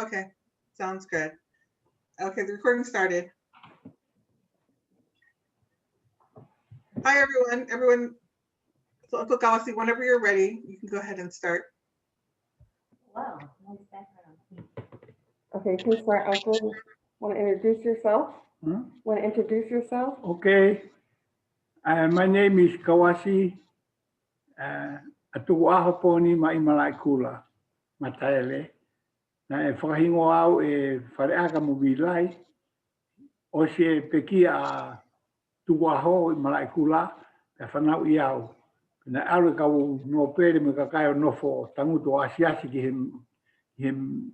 Okay, sounds good. Okay, the recording started. Hi, everyone. So Uncle Kauasi, whenever you're ready, you can go ahead and start. Wow, nice background. Okay, can you start, Uncle? Want to introduce yourself? Want to introduce yourself? Okay. My name is Kauasi Atuahaponi Maimalai Mataele. Na e whakahingo au e whareaka mobilai. O se peki a tuaho I Malaikula e whanau I au. Na aru kau no pere me kakai o nofo tanguto asiasi ki him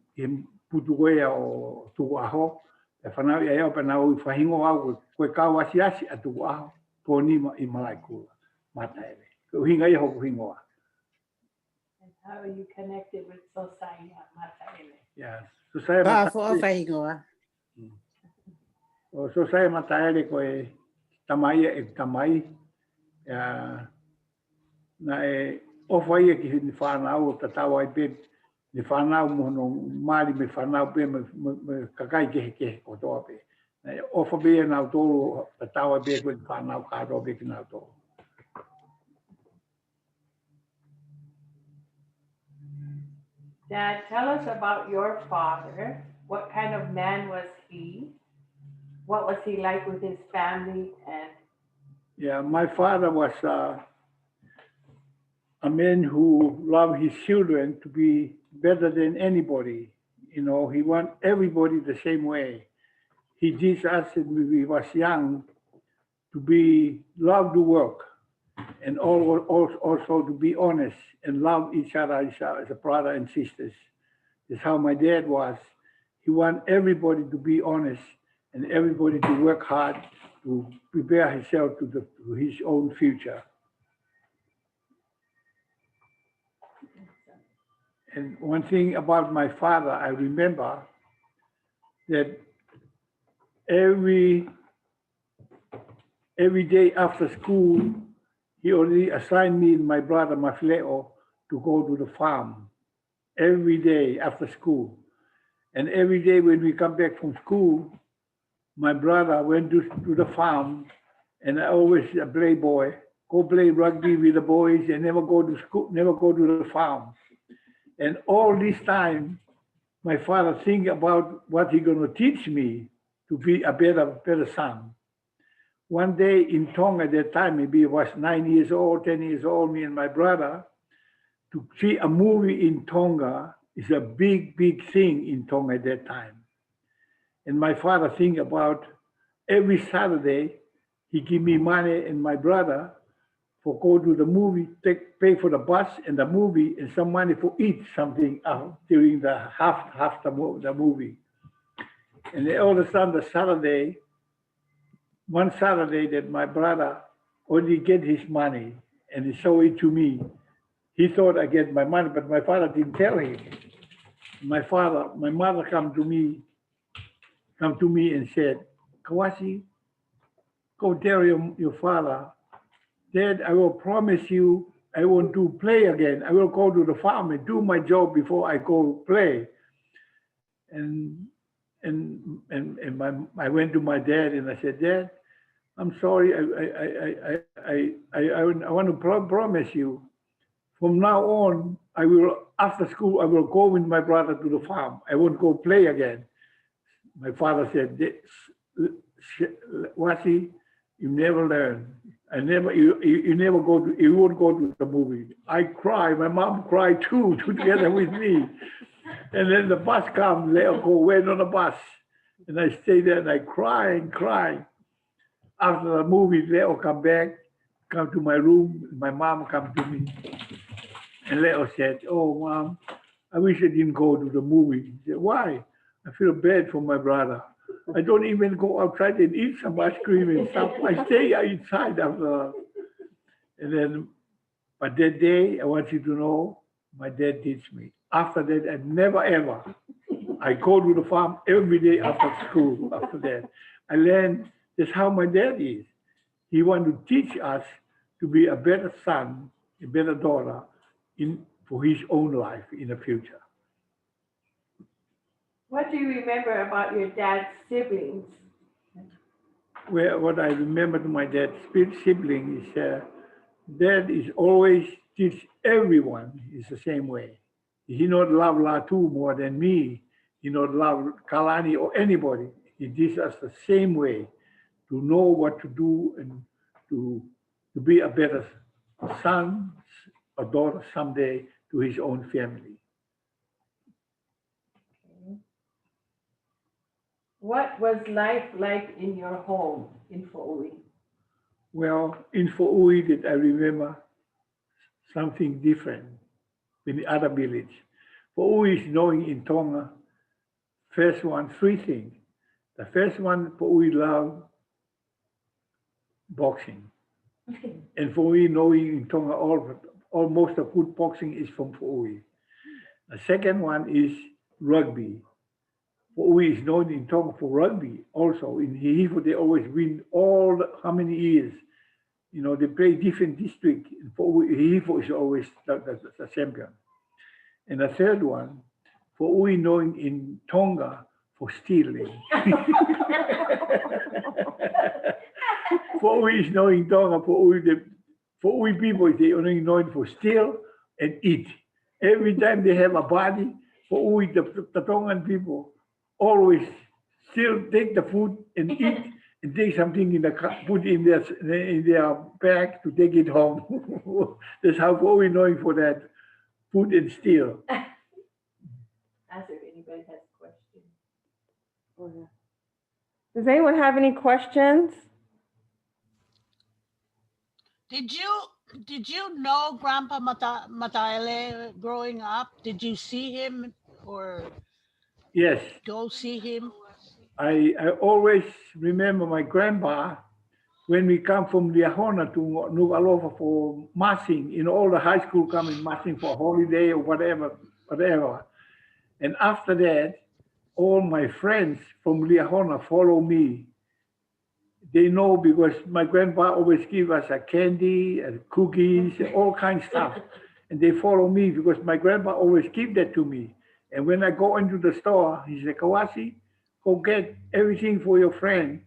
putuwea o tuaho. E whanau I au penau I whahingo au koe kau asiasi a tuaho. Ponima I Malaikula Mataele. Uhinga I hoku hingoa. And how are you connected with Society Mataele? Yes. Susaya Mataele. O Susaya Mataele koe tamai e tamai. Na e ofa ia ki ni whanau o tatau ai pe ni whanau mono mari me whanau pe me kakai kehe o toa pe. Na e ofa pe nau tolu tatau ai pe koe ni whanau kāro pe ki nau tolu. Dad, tell us about your father. What kind of man was he? What was he like with his family? And Yeah, my father was a man who loved his children to be better than anybody. You know, he want everybody the same way. He teach us when we was young to love to work and also to be honest and love each other as a brother and sisters. That's how my dad was. He want everybody to be honest and everybody to work hard to prepare himself to his own future. And one thing about my father, I remember that every day after school, he already assigned me and my brother Mafileo to go to the farm every day after school. And every day when we come back from school, my brother went to the farm, and I always a playboy, go play rugby with the boys and never go to school, never go to the farm. And all this time, my father think about what he gonna teach me to be a better son. One day in Tonga at that time, maybe I was 9 years old, 10 years old, me and my brother, to see a movie in Tonga is a big thing in Tonga at that time. And my father think about every Saturday, he give me money and my brother for go to the movie, pay for the bus and the movie and some money for eat something out during the half the movie. And then all of a sudden one Saturday that my brother only get his money and he showed it to me. He thought I get my money, but my father didn't tell him. My mother come to me and said, Kauasi, go tell your father, Dad, I will promise you I won't do play again. I will go to the farm and do my job before I go play. And I went to my dad and I said, Dad, I'm sorry. I want to promise you. From now on, after school, I will go with my brother to the farm. I won't go play again. My father said, Wasi, you never learn. You won't go to the movie. I cried. My mom cried too, together with me. And then the bus comes, Leo go wait on the bus. And I stay there and I cry and cry. After the movie, Leo come back, come to my room. My mom come to me. And Leo said, oh, Mom, I wish I didn't go to the movie. He said, why? I feel bad for my brother. I don't even go outside and eat some ice cream and stuff. I stay inside after. And then, but that day, I want you to know, my dad teach me. After that, I never ever. I go to the farm every day after school. After that, I learned that's how my dad is. He want to teach us to be a better son, a better daughter for his own life in the future. What do you remember about your dad's siblings? Well, what I remember to my dad's sibling is dad is always teach everyone is the same way. He not love Latu more than me. He not love Kalani or anybody. He teach us the same way to know what to do and to be a better son or daughter someday to his own family. What was life like in your home in Fa'ui? Well, in Fa'ui that I remember something different in the other village. Fa'ui is knowing in Tonga, first one, three things. The first one, Fa'ui love boxing. And Fa'ui knowing in Tonga, almost the good boxing is from Fa'ui. The second one is rugby. Fa'ui is known in Tonga for rugby also. In Hihifu, they always win how many years? You know, they play different districts. Hihifu is always the champion. And the third one, Fa'ui knowing in Tonga for stealing. Fa'ui is knowing Tonga, Fa'ui people, they only known for steal and eat. Every time they have a party, Fa'ui, the Tongan people, always still take the food and eat and take something put in their bag to take it home. That's how Fa'ui knowing for that, food and steal. Ask if anybody has questions. Does anyone have any questions? Did you know Grandpa Mataele growing up? Did you see him or Yes, go see him? I always remember my grandpa when we come from Liahona to Nualofa for marching. You know, all the high school coming marching for holiday or whatever. And after that, all my friends from Liahona follow me. They know because my grandpa always give us a candy and cookies and all kinds of stuff. And they follow me because my grandpa always give that to me. And when I go into the store, he said, Kauasi, go get everything for your friend,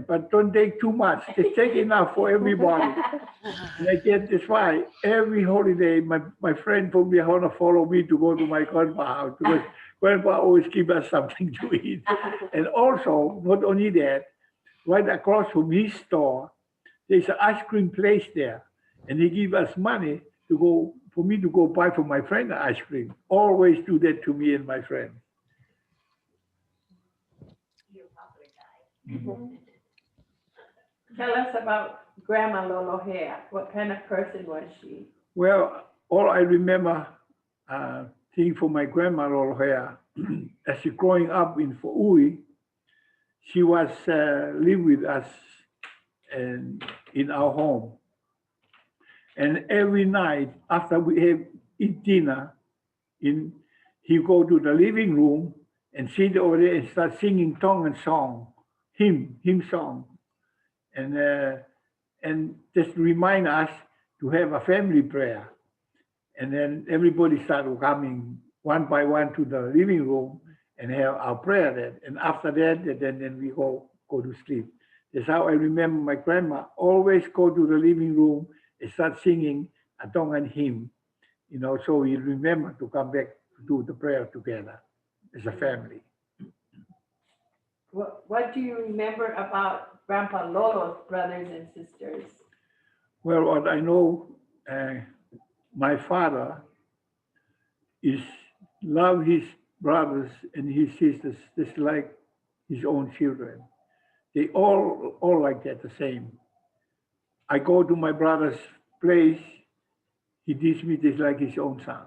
but don't take too much. Just take enough for everybody. And I get this why every holiday, my friend from Viagola follow me to go to my grandpa's house because grandpa always give us something to eat. And also, not only that, right across from his store, there's an ice cream place there. And he give us money for me to go buy for my friend ice cream. Always do that to me and my friend. Tell us about Grandma Lolo here. What kind of person was she? Well, all I remember seeing for my grandma Lolo here, as she growing up in Fa'ui, she was live with us and in our home. And every night after we have eat dinner, he go to the living room and sit over there and start singing Tongan song, hymn song, and just remind us to have a family prayer. And then everybody started coming one by one to the living room and have our prayer there. And after that, then we go to sleep. That's how I remember my grandma always go to the living room and start singing a Tongan hymn, you know, so we remember to come back to do the prayer together as a family. What do you remember about Grandpa Lolo's brothers and sisters? Well, what I know, my father is love his brothers and his sisters just like his own children. They all like that, the same. I go to my brother's place, he teaches me just like his own son.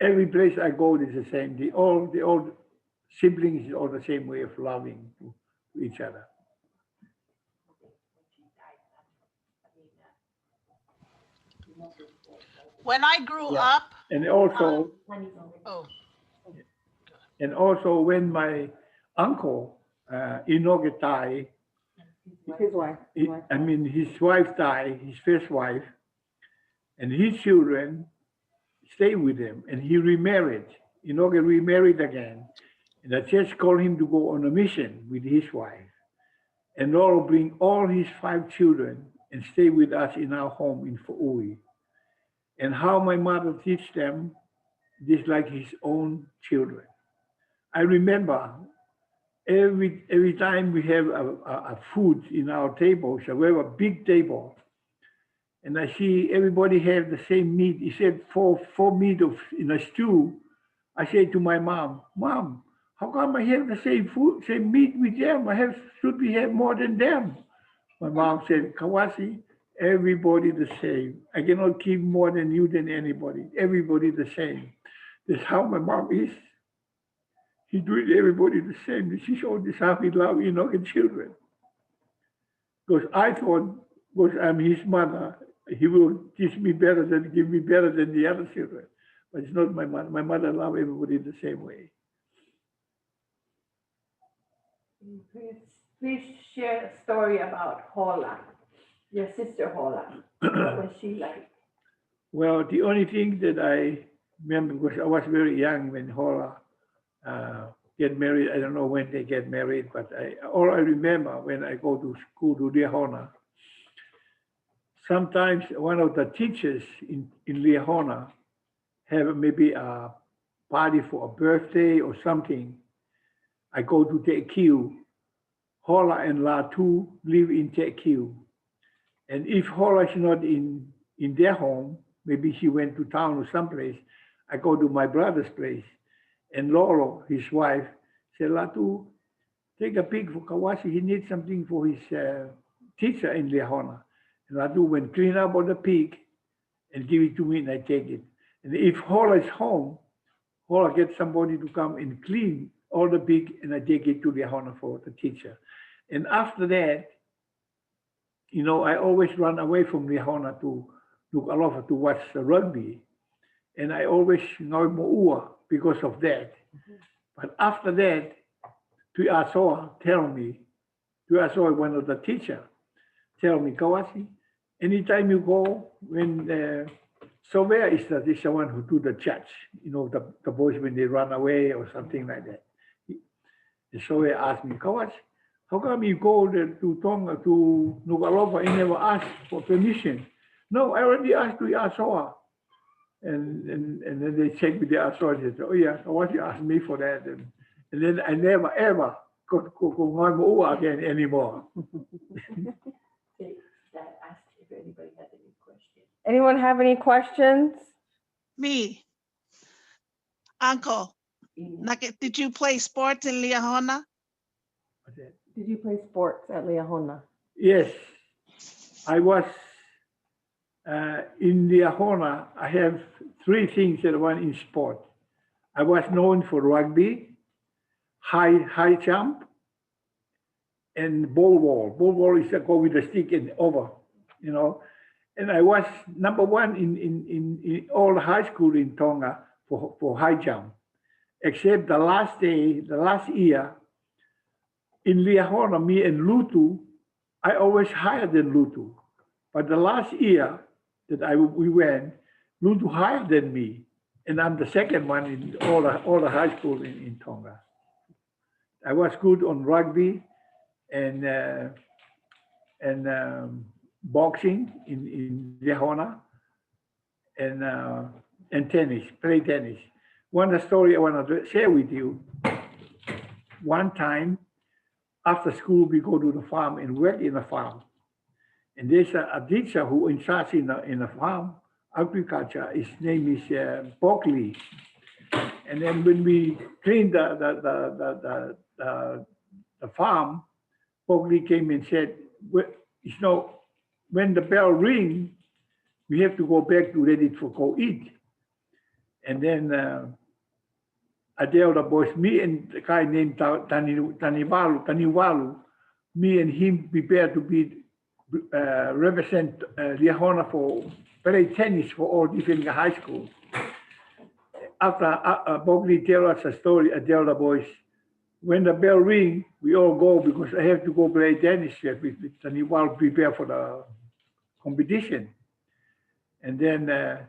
Every place I go is the same. They all siblings is all the same way of loving to each other. When I grew up, And also, oh, when my uncle Inogetai, His wife. his wife died, his first wife, and his children stay with him, and he remarried. Inoge remarried again, And the church called him to go on a mission with his wife. And Lolo bring all his 5 children and stay with us in our home in Fa'ui. And how my mother teach them just like his own children. I remember every time we have a food in our table, so we have a big table, and I see everybody have the same meat. He said four meat in a stew. I say to my mom, Mom, how come I have the same food, same meat with them? Should we have more than them? My mom said, Kauasi, everybody the same. I cannot keep more than you than anybody. Everybody the same. That's how my mom is. He treats everybody the same. She showed this how he love Enoch and children. Because I thought, because I'm his mother, he will teach me better than, give me better than the other children. But it's not my mother. My mother loves everybody the same way. Please share a story about Hola, your sister Hola. What was she like? Well, the only thing that I remember, because I was very young when Hola get married. I don't know when they get married, but all I remember when I go to school to Liahona, sometimes one of the teachers in Liahona have maybe a party for a birthday or something. I go to Tekiu. Hola and Latu live in Tekiu. And if Hola is not in their home, maybe she went to town or someplace, I go to my brother's place. And Lolo, his wife, said, Latu, take a pig for Kauasi. He needs something for his teacher in Liahona. And Latu went clean up all the pig and give it to me and I take it. And if Hola is home, Hola gets somebody to come and clean all the pig and I take it to Liahona for the teacher. And after that, I always run away from Liahona to Alofa to watch the rugby. And I always know Mo'ua because of that. But after that, Tui Asoa tell me, Tui Asoa, one of the teacher, tell me, Kauasi, anytime you go, when, so where is the one who do the judge? The boys when they run away or something like that. And so he asked me, Kauasi, how come you go there to Tonga, to Nuku'alofa, and never ask for permission? No, I already asked Tui Asoa. And then they checked with the Asoa and said, oh yeah, Kauasi asked me for that. And then I never ever go Mo'ua again anymore. That asked if anybody has any questions. Anyone have any questions? Me, Uncle, did you play sports in Liahona? Did you play sports at Liahona? Yes, I was in Liahona. I have 3 things that I want in sport. I was known for rugby, high jump, and ball wall. Ball wall is a go with a stick and over, And I was number 1 in all the high school in Tonga for high jump, except the last year in Liahona, me and Lutu, I always higher than Lutu. But the last year that we went, Lutu higher than me, and I'm the second one in all the high school in Tonga. I was good on rugby and boxing in Liahona and tennis, play tennis. One story I want to share with you. One time after school, we go to the farm and work in the farm. And there's a teacher who in charge in the farm, agriculture. His name is Bockley. And then when we cleaned the farm, Bockley came and said, when the bell rings, we have to go back to ready for go eat. And then I tell the boys, me and the guy named Taniwalu, me and him prepared to be represent Liahona for play tennis for all different high schools. After Bockley tell us a story, I tell the boys, when the bell ring, we all go because I have to go play tennis yet with Taniwalu prepare for the competition. And then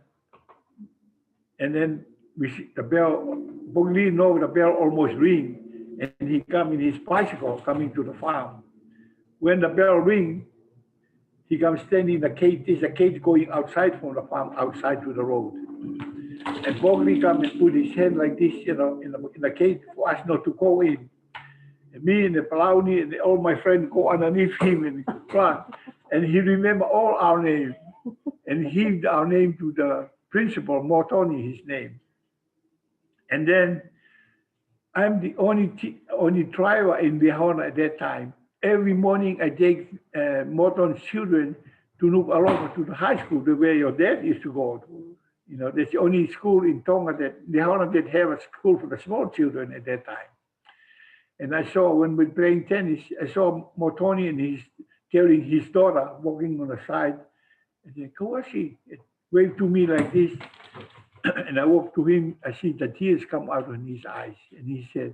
we see the bell, Bockley know the bell almost ring. and he come in his bicycle coming to the farm. When the bell ring, he comes standing in the cage. There's a cage going outside from the farm, outside to the road. And Bogli come and put his hand like this, in the cage for us not to go in. And me and the Palauni and all my friends go underneath him in the front. And he remember all our names. And he gave our name to the principal, Motoni, his name. And then I'm the only driver in Liahona at that time. Every morning I take Moton's children to Nuku'alofa to the high school, where your dad used to go to. You know, that's the only school in Tonga that Liahona did have a school for the small children at that time. And I saw when we're playing tennis, I saw Motoni and he's carrying his daughter walking on the side. I said, Kauasi, waved to me like this. And I walked to him, I see the tears come out of his eyes. And he said,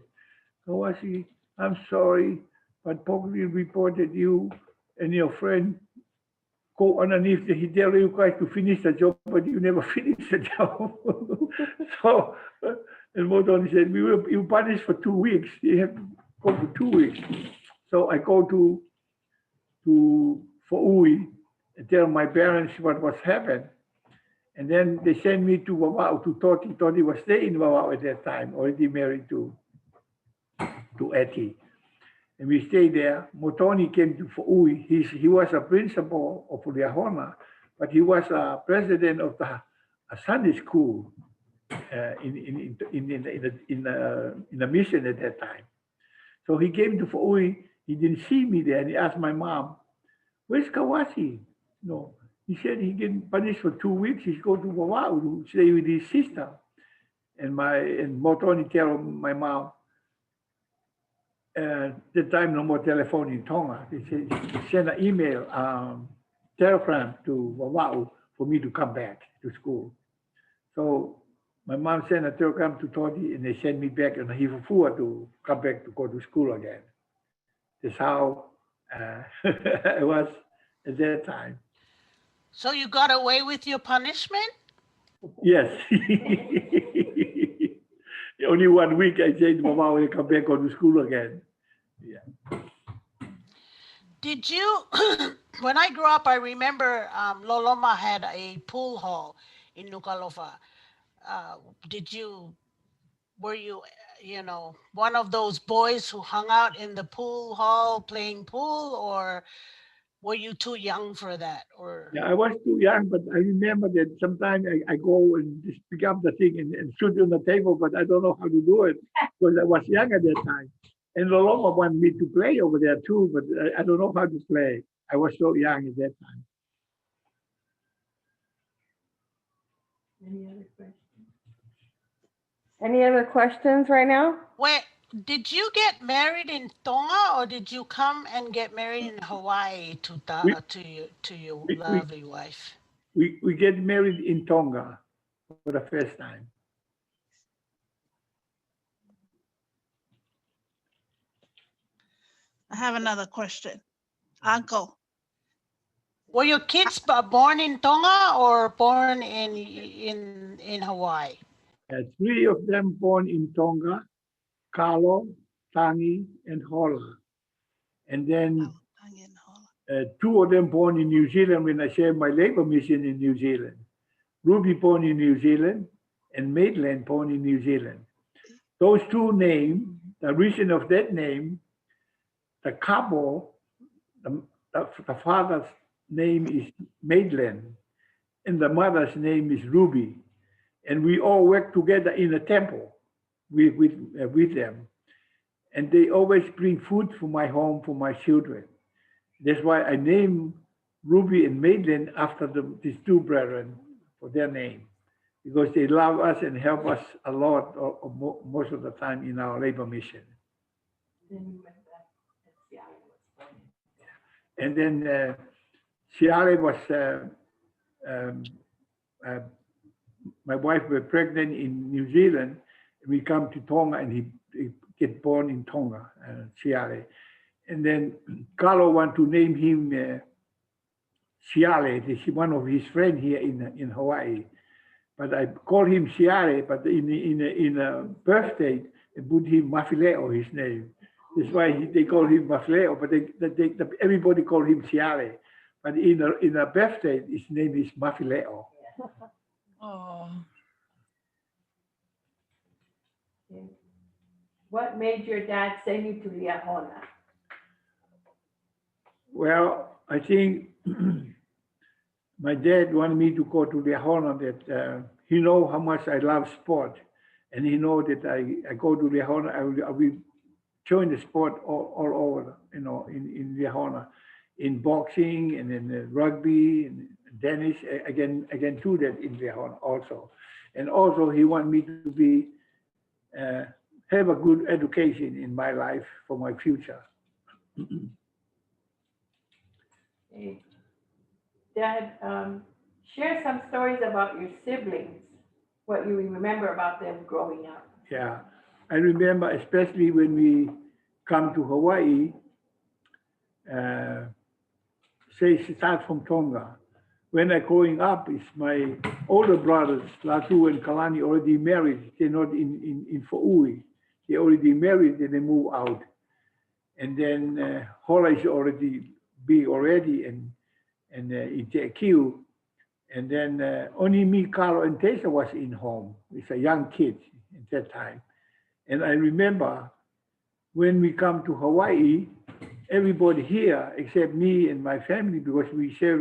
Kauasi, I'm sorry, but Pogli reported you and your friend go underneath he tell you guys to finish the job, but you never finish the job. So, and Motoni said, you punished for 2 weeks. You have to go for 2 weeks. So I go to Fa'ui and tell my parents what was happened. And then they sent me to Wawau, to Toti. Toti was staying in Wawau at that time, already married to Eti. And we stayed there. Motoni came to Fa'ui. He was a principal of Liahona, but he was a president of a Sunday school in the mission at that time. So he came to Fa'ui. He didn't see me there, and he asked my mom, "Where's Kauasi?" No, he said he getting punished for 2 weeks. He's going to Wawau to stay with his sister. And Motoni tell my mom, the time no more telephone in Tonga. They said, send an email, telegram to Wawau for me to come back to school. So my mom sent a telegram to Todi and they sent me back on Hifufua to come back to go to school again. That's how it was at that time. So you got away with your punishment? Yes. Only 1 week I said to Mama, I come back on to school again. Yeah. Did you, when I grew up, I remember Loloma had a pool hall in Nuku'alofa. Were you, one of those boys who hung out in the pool hall playing pool, or were you too young for that? Or yeah, I was too young, but I remember that sometimes I go and just pick up the thing and shoot on the table, but I don't know how to do it because I was young at that time. And Loloma wanted me to play over there too, but I don't know how to play. I was so young at that time. Any other questions? Any other questions right now? where did you get married in Tonga, or did you come and get married in Hawaii to your lovely wife? We get married in Tonga for the first time. I have another question. Uncle, Were your kids born in Tonga or born in Hawaii? 3 of them born in Tonga, Kalo, Tangi, and Hola. And then 2 of them born in New Zealand when I shared my labor mission in New Zealand. Ruby born in New Zealand and Maitland born in New Zealand. Those 2 names, the reason of that name, the couple, the father's name is Maitland and the mother's name is Ruby. And we all work together in a temple with them. And they always bring food for my home, for my children. That's why I named Ruby and Maitland after these 2 brethren for their name, because they love us and help us a lot, or most of the time in our labor mission. Then you went back to Seattle. And then Siale was, my wife was pregnant in New Zealand. We come to Tonga and he get born in Tonga, Siale. And then Carlo want to name him Siale. This is one of his friends here in Hawaii. But I call him Siale, but in birth date, and put him Mafileo, his name. That's why they call him Mafileo, but everybody call him Siale. But in a birthday, his name is Mafileo. Oh, Okay. What made your dad send you to Liahona? Well, I think my dad wanted me to go to Liahona, that he know how much I love sport. And he know that I go to Liahona, I will join the sport all over, in Liahona, in boxing and in rugby and tennis. Again, do that in Liahona also. And also he want me to be, have a good education in my life for my future. Okay. Dad, share some stories about your siblings, what you remember about them growing up. Yeah, I remember especially when we come to Hawaii, say start from Tonga. When I growing up, it's my older brothers, Latu and Kalani, already married. They're not in Fa'ui. They already married and they move out. And then Hola is already big already and in Te'akiu. And then only me, Carlo, and Tessa was in home. It's a young kid at that time. And I remember when we come to Hawaii, everybody here except me and my family, because we share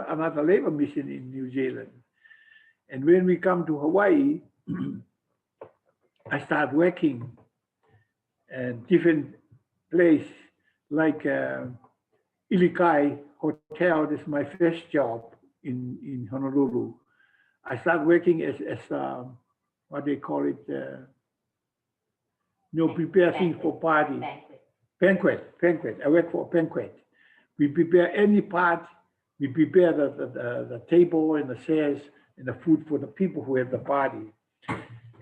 another labor mission in New Zealand. And when we come to Hawaii, I start working at different place like Ilikai Hotel. This is my first job in Honolulu. I start working as what they call it, prepare things for party. Banquet. I work for a banquet. We prepare any part. We prepare the table and the chairs and the food for the people who have the party.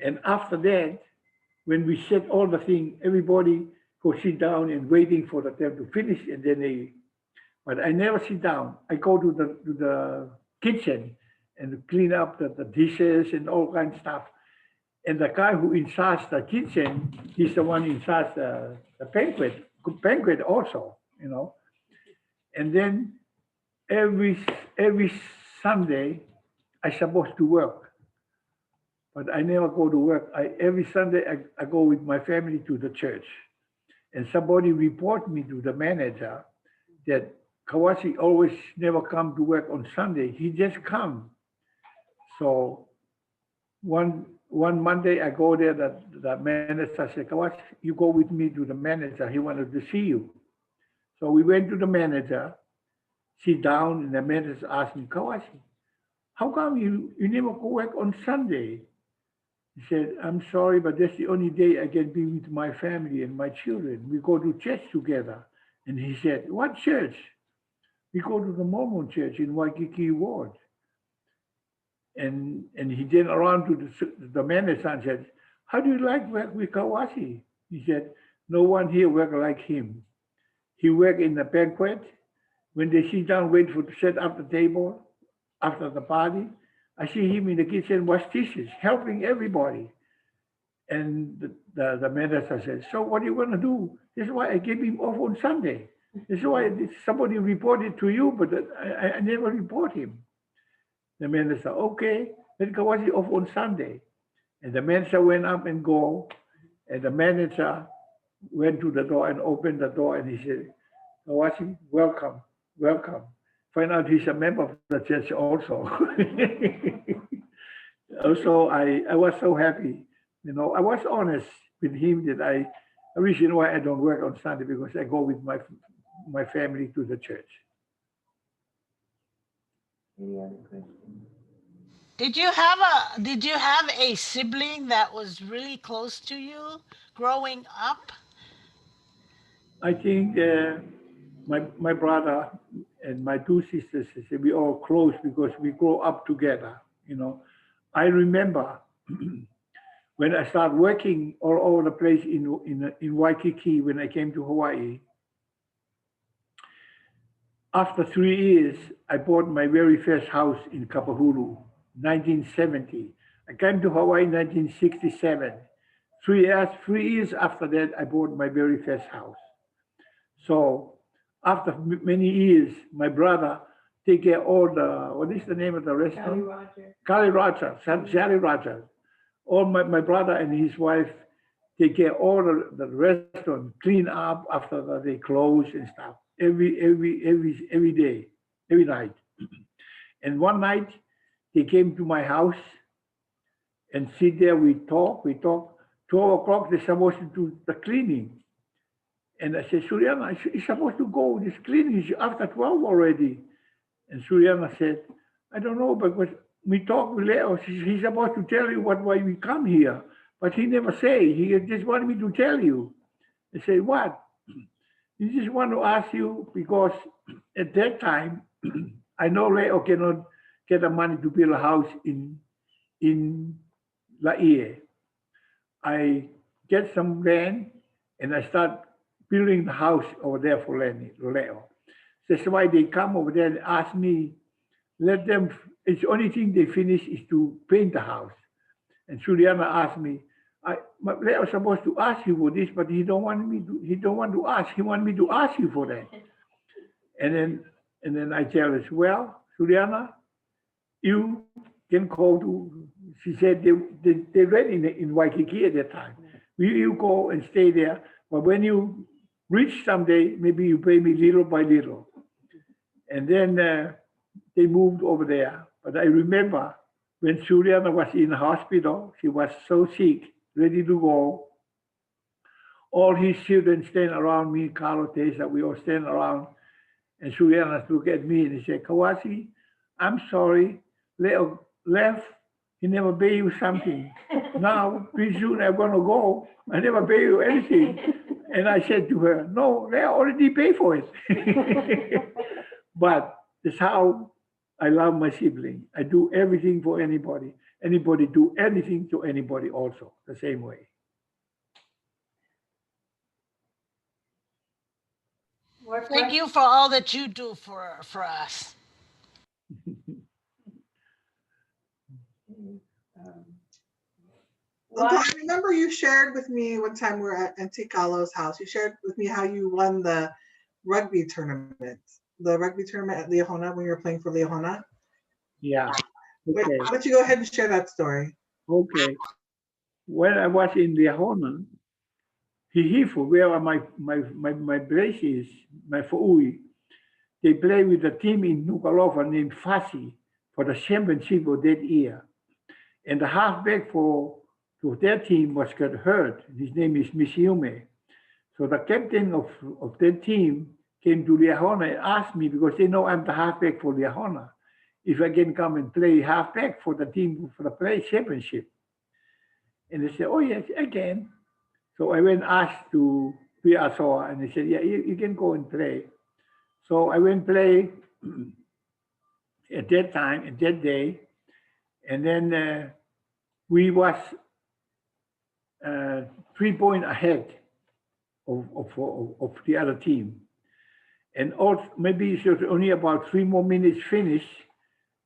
And after that, when we set all the things, everybody go sit down and waiting for them to finish, and then but I never sit down. I go to the kitchen and clean up the dishes and all kinds of stuff. And the guy who in charge the kitchen, he's the one in charge the banquet also, And then every Sunday, I supposed to work, but I never go to work. Every Sunday, I go with my family to the church. And somebody report me to the manager that Kauasi always never come to work on Sunday. He just come. So one Monday I go there, the manager said, Kauasi, you go with me to the manager. He wanted to see you. So we went to the manager, sit down, and the manager asked me, Kauasi, how come you never go work on Sunday? He said, I'm sorry, but that's the only day I can be with my family and my children. We go to church together. And he said, what church? We go to the Mormon church in Waikiki Ward. And he then around to the manager and said, how do you like work with Kauasi? He said, no one here work like him. He work in the banquet. When they sit down, wait for to set up the table after the party, I see him in the kitchen wash dishes, helping everybody. And the manager said, so what are you going to do? That's why I gave him off on Sunday. That's why somebody reported to you, but I never report him. The manager said, okay, let Kauasi off on Sunday. And the manager went up and go, and the manager went to the door and opened the door, and he said, Kauasi, welcome. Find out he's a member of the church also. Also, I was so happy. I was honest with him that the reason why I don't work on Sunday because I go with my family to the church. Any other questions? Did you have a sibling that was really close to you growing up? I think my brother and my two sisters, we all close because we grow up together. I remember when I started working all over the place in Waikiki when I came to Hawaii. After 3 years, I bought my very first house in Kapahulu, 1970. I came to Hawaii in 1967. 3 years after that, I bought my very first house. So after many years, my brother take care all the, what is the name of the Charlie restaurant? Roger. Kali Raja, Charlie Raja. All my brother and his wife take care all the restaurant, clean up after they close and stuff. Every day, every night. And one night they came to my house and sit there, we talk. 12 o'clock, they're supposed to do the cleaning. And I said, Suriana, you're supposed to go, this cleaning is after 12 already. And Suriana said, I don't know, but we talk with Leo, he's supposed to tell you why we come here. But he never say, he just wanted me to tell you. I said, what? He just want to ask you because at that time, I know Leo cannot get the money to build a house in Laie. I get some land and I start building the house over there for Leo. That's why they come over there and ask me, let them, it's the only thing they finish is to paint the house. And Juliana asked me, Leo was supposed to ask you for this, but he don't want to ask. He want me to ask you for that. And then I tell her, well, Juliana, you can go to, she said they read in Waikiki at that time. You go and stay there, but when you reach someday, maybe you pay me little by little. And then they moved over there. But I remember when Juliana was in the hospital, she was so sick, ready to go. All his children stand around me, Carlo, Tessa, we all stand around. And Juliana looked at me and he said, Kauasi, I'm sorry, Leo left, he never pay you something. Now, pretty soon I'm gonna go, I never pay you anything. And I said to her, no, Leo already paid for it. But that's how I love my sibling. I do everything for anybody. Anybody do anything to anybody also, the same way. Thank you for all that you do for us. Uncle, I remember you shared with me one time we were at Auntie Carlo's house. You shared with me how you won the rugby tournament at Liahona when you were playing for Liahona. Yeah. Okay. Wait, why don't you go ahead and share that story? Okay. When I was in Liahona, Hihifu, where my place is, my Fa'ui, they play with a team in Nukalova named Fasi for the championship of that year. And the halfback for their team was got hurt. His name is Misiume. So the captain of that team came to Liahona and asked me, because they know I'm the halfback for Liahona, if I can come and play halfback for the team for the play championship. And they said, oh yes, I can. So I went asked to Viagola and they said, yeah, you can go and play. So I went play at that time, at that day, and then we was 3 points ahead of the other team. And also, maybe it was only about 3 more minutes finish.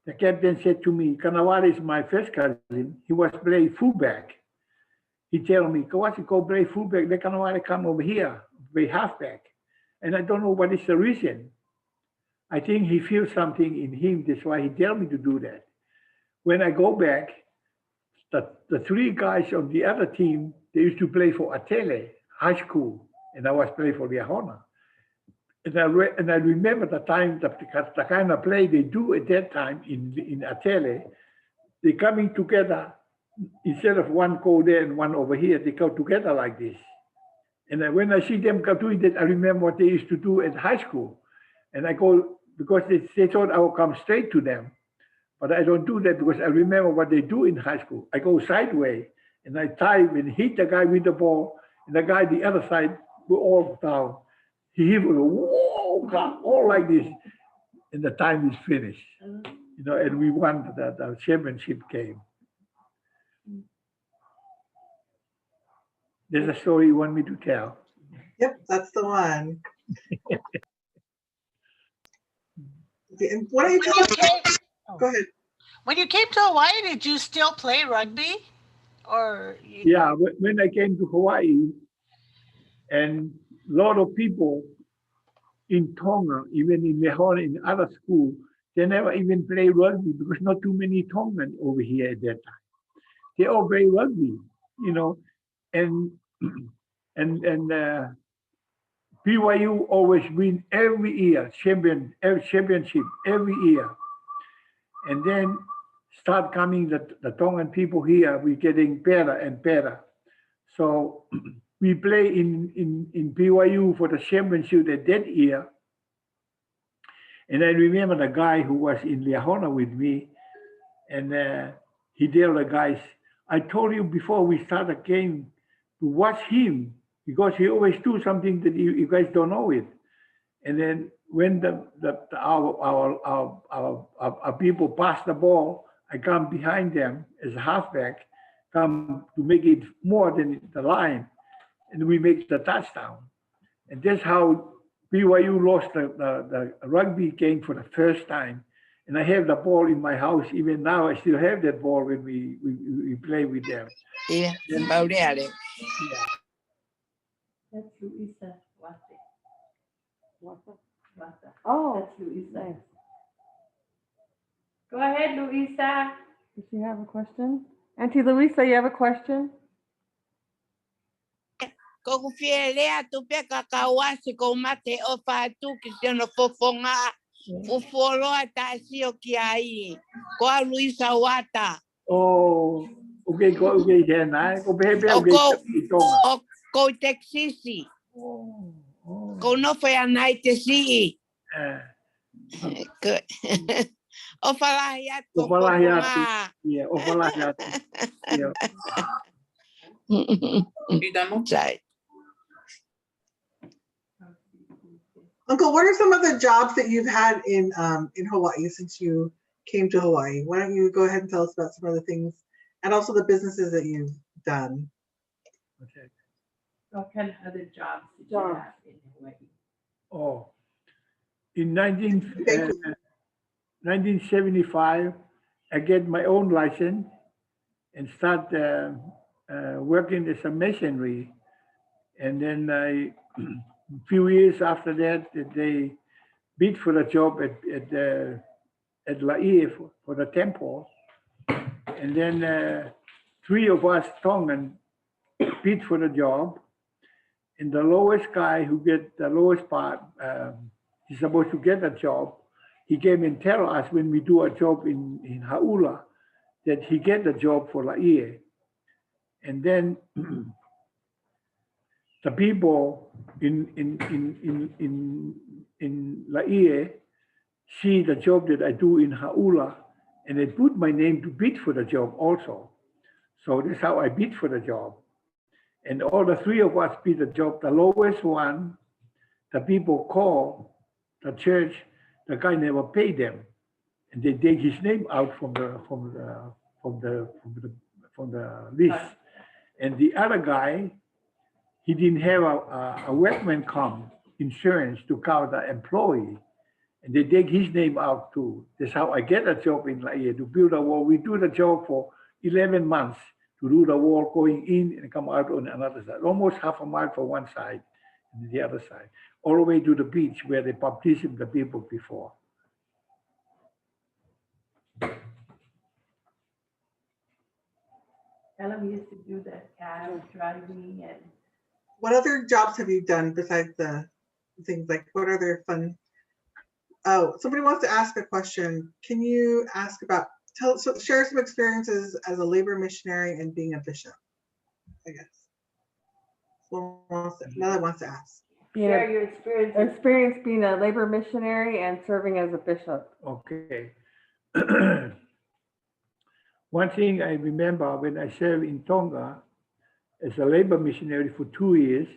The captain said to me, Kanawari is my first cousin. He was playing fullback. He told me, Kauasi, go play fullback. Let Kanawari come over here, play halfback. And I don't know what is the reason. I think he feels something in him. That's why he told me to do that. When I go back, the 3 guys on the other team, they used to play for Atele High School, and I was playing for Liahona. And I remember the time, the kind of play they do at that time in Atele, they coming together, instead of one go there and one over here, they go together like this. And when I see them doing that, I remember what they used to do at high school. And I go, because they thought I would come straight to them. But I don't do that because I remember what they do in high school. I go sideways and I dive and hit the guy with the ball, and the guy the other side go all down. He will go, whoa, God, all like this. And the time is finished. You know, and we won the championship game. There's a story you want me to tell. Yep, that's the one. And why don't you tell us? Go ahead. When you came to Hawaii, did you still play rugby? or you, Yeah, when I came to Hawaii, and a lot of people in Tonga, even in Liahona, in other schools, they never even play rugby because not too many Tongans over here at that time. They all play rugby, you know, and and BYU always win every year, championship every year. And then start coming the Tongan people here, we're getting better and better. So we play in BYU for the championship that year. And I remember the guy who was in Liahona with me, and he told the guys, I told you before we start the game to watch him because he always do something that you guys don't know it. And then when our people pass the ball, I come behind them as a halfback, come to make it more than the line, and we make the touchdown. And that's how BYU lost the rugby game for the first time. And I have the ball in my house. Even now, I still have that ball when we play with them. Yeah, And, about that. yeah. That's Luisa Wate. Wata. Oh, That's Luisa. nice. Go ahead, Luisa. Does she have a question? Auntie Louisa, you have a question? Ko fielea tu peka Kauasi Mataele o fatu ki no fofonga fofolo ata sio ki ai. Ko Luisa Wata. Oh, okay, then go baby, okay, O ko Texisi. Oh. Ko no foi a night si. Good. O falahia to fofonga. Yeah, o falahia. Yeah. Right. Uncle, what are some of the jobs that you've had in Hawaii since you came to Hawaii? Why don't you go ahead and tell us about some of the things and also the businesses that you've done? Okay. What kind of other jobs did you have in Hawaii? Oh, in 1975, I get my own license and start working as a masonry. And then a few years after that, they bid for the job at Laie for the temple. And then 3 of us Tongan bid for the job. And the lowest guy who get the lowest part, he's supposed to get a job. He came and tell us when we do a job in Hauula that he get the job for Laie. And then the people in Laie see the job that I do in Hauula, and they put my name to bid for the job also. So that's how I bid for the job. And all the 3 of us bid the job. The lowest one, the people call the church, the guy never paid them. And they take his name out from the list. And the other guy, he didn't have a workman comp insurance to cover the employee. And they take his name out too. That's how I get a job in Laie to build a wall. We do the job for 11 months to do the wall going in and come out on another side, almost half a mile for one side and the other side, all the way to the beach where they baptism the people before. Ellen used to do the cab driving and. What other jobs have you done besides the things like what other fun? Oh, somebody wants to ask a question. Can you ask about share some experiences as a labor missionary and being a bishop? I guess. Another wants to ask. Share your experience. Experience being a labor missionary and serving as a bishop. Okay. One thing I remember when I served in Tonga as a labor missionary for 2 years,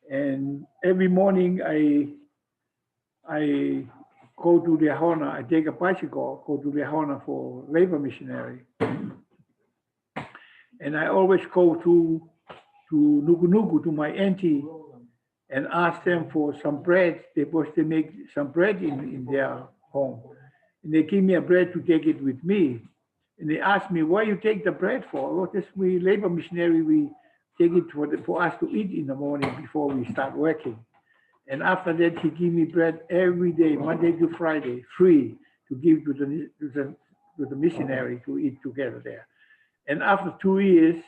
and every morning I go to Liahona, I take a bicycle, go to Liahona for labor missionary. And I always go to Nuku, to my auntie, and ask them for some bread. They supposed to make some bread in their home. And they give me a bread to take it with me. And they asked me, why you take the bread for? Well, this we labor missionary, we take it for us to eat in the morning before we start working. And after that, he give me bread every day, Monday to Friday, free to give to the missionary to eat together there. And after 2 years,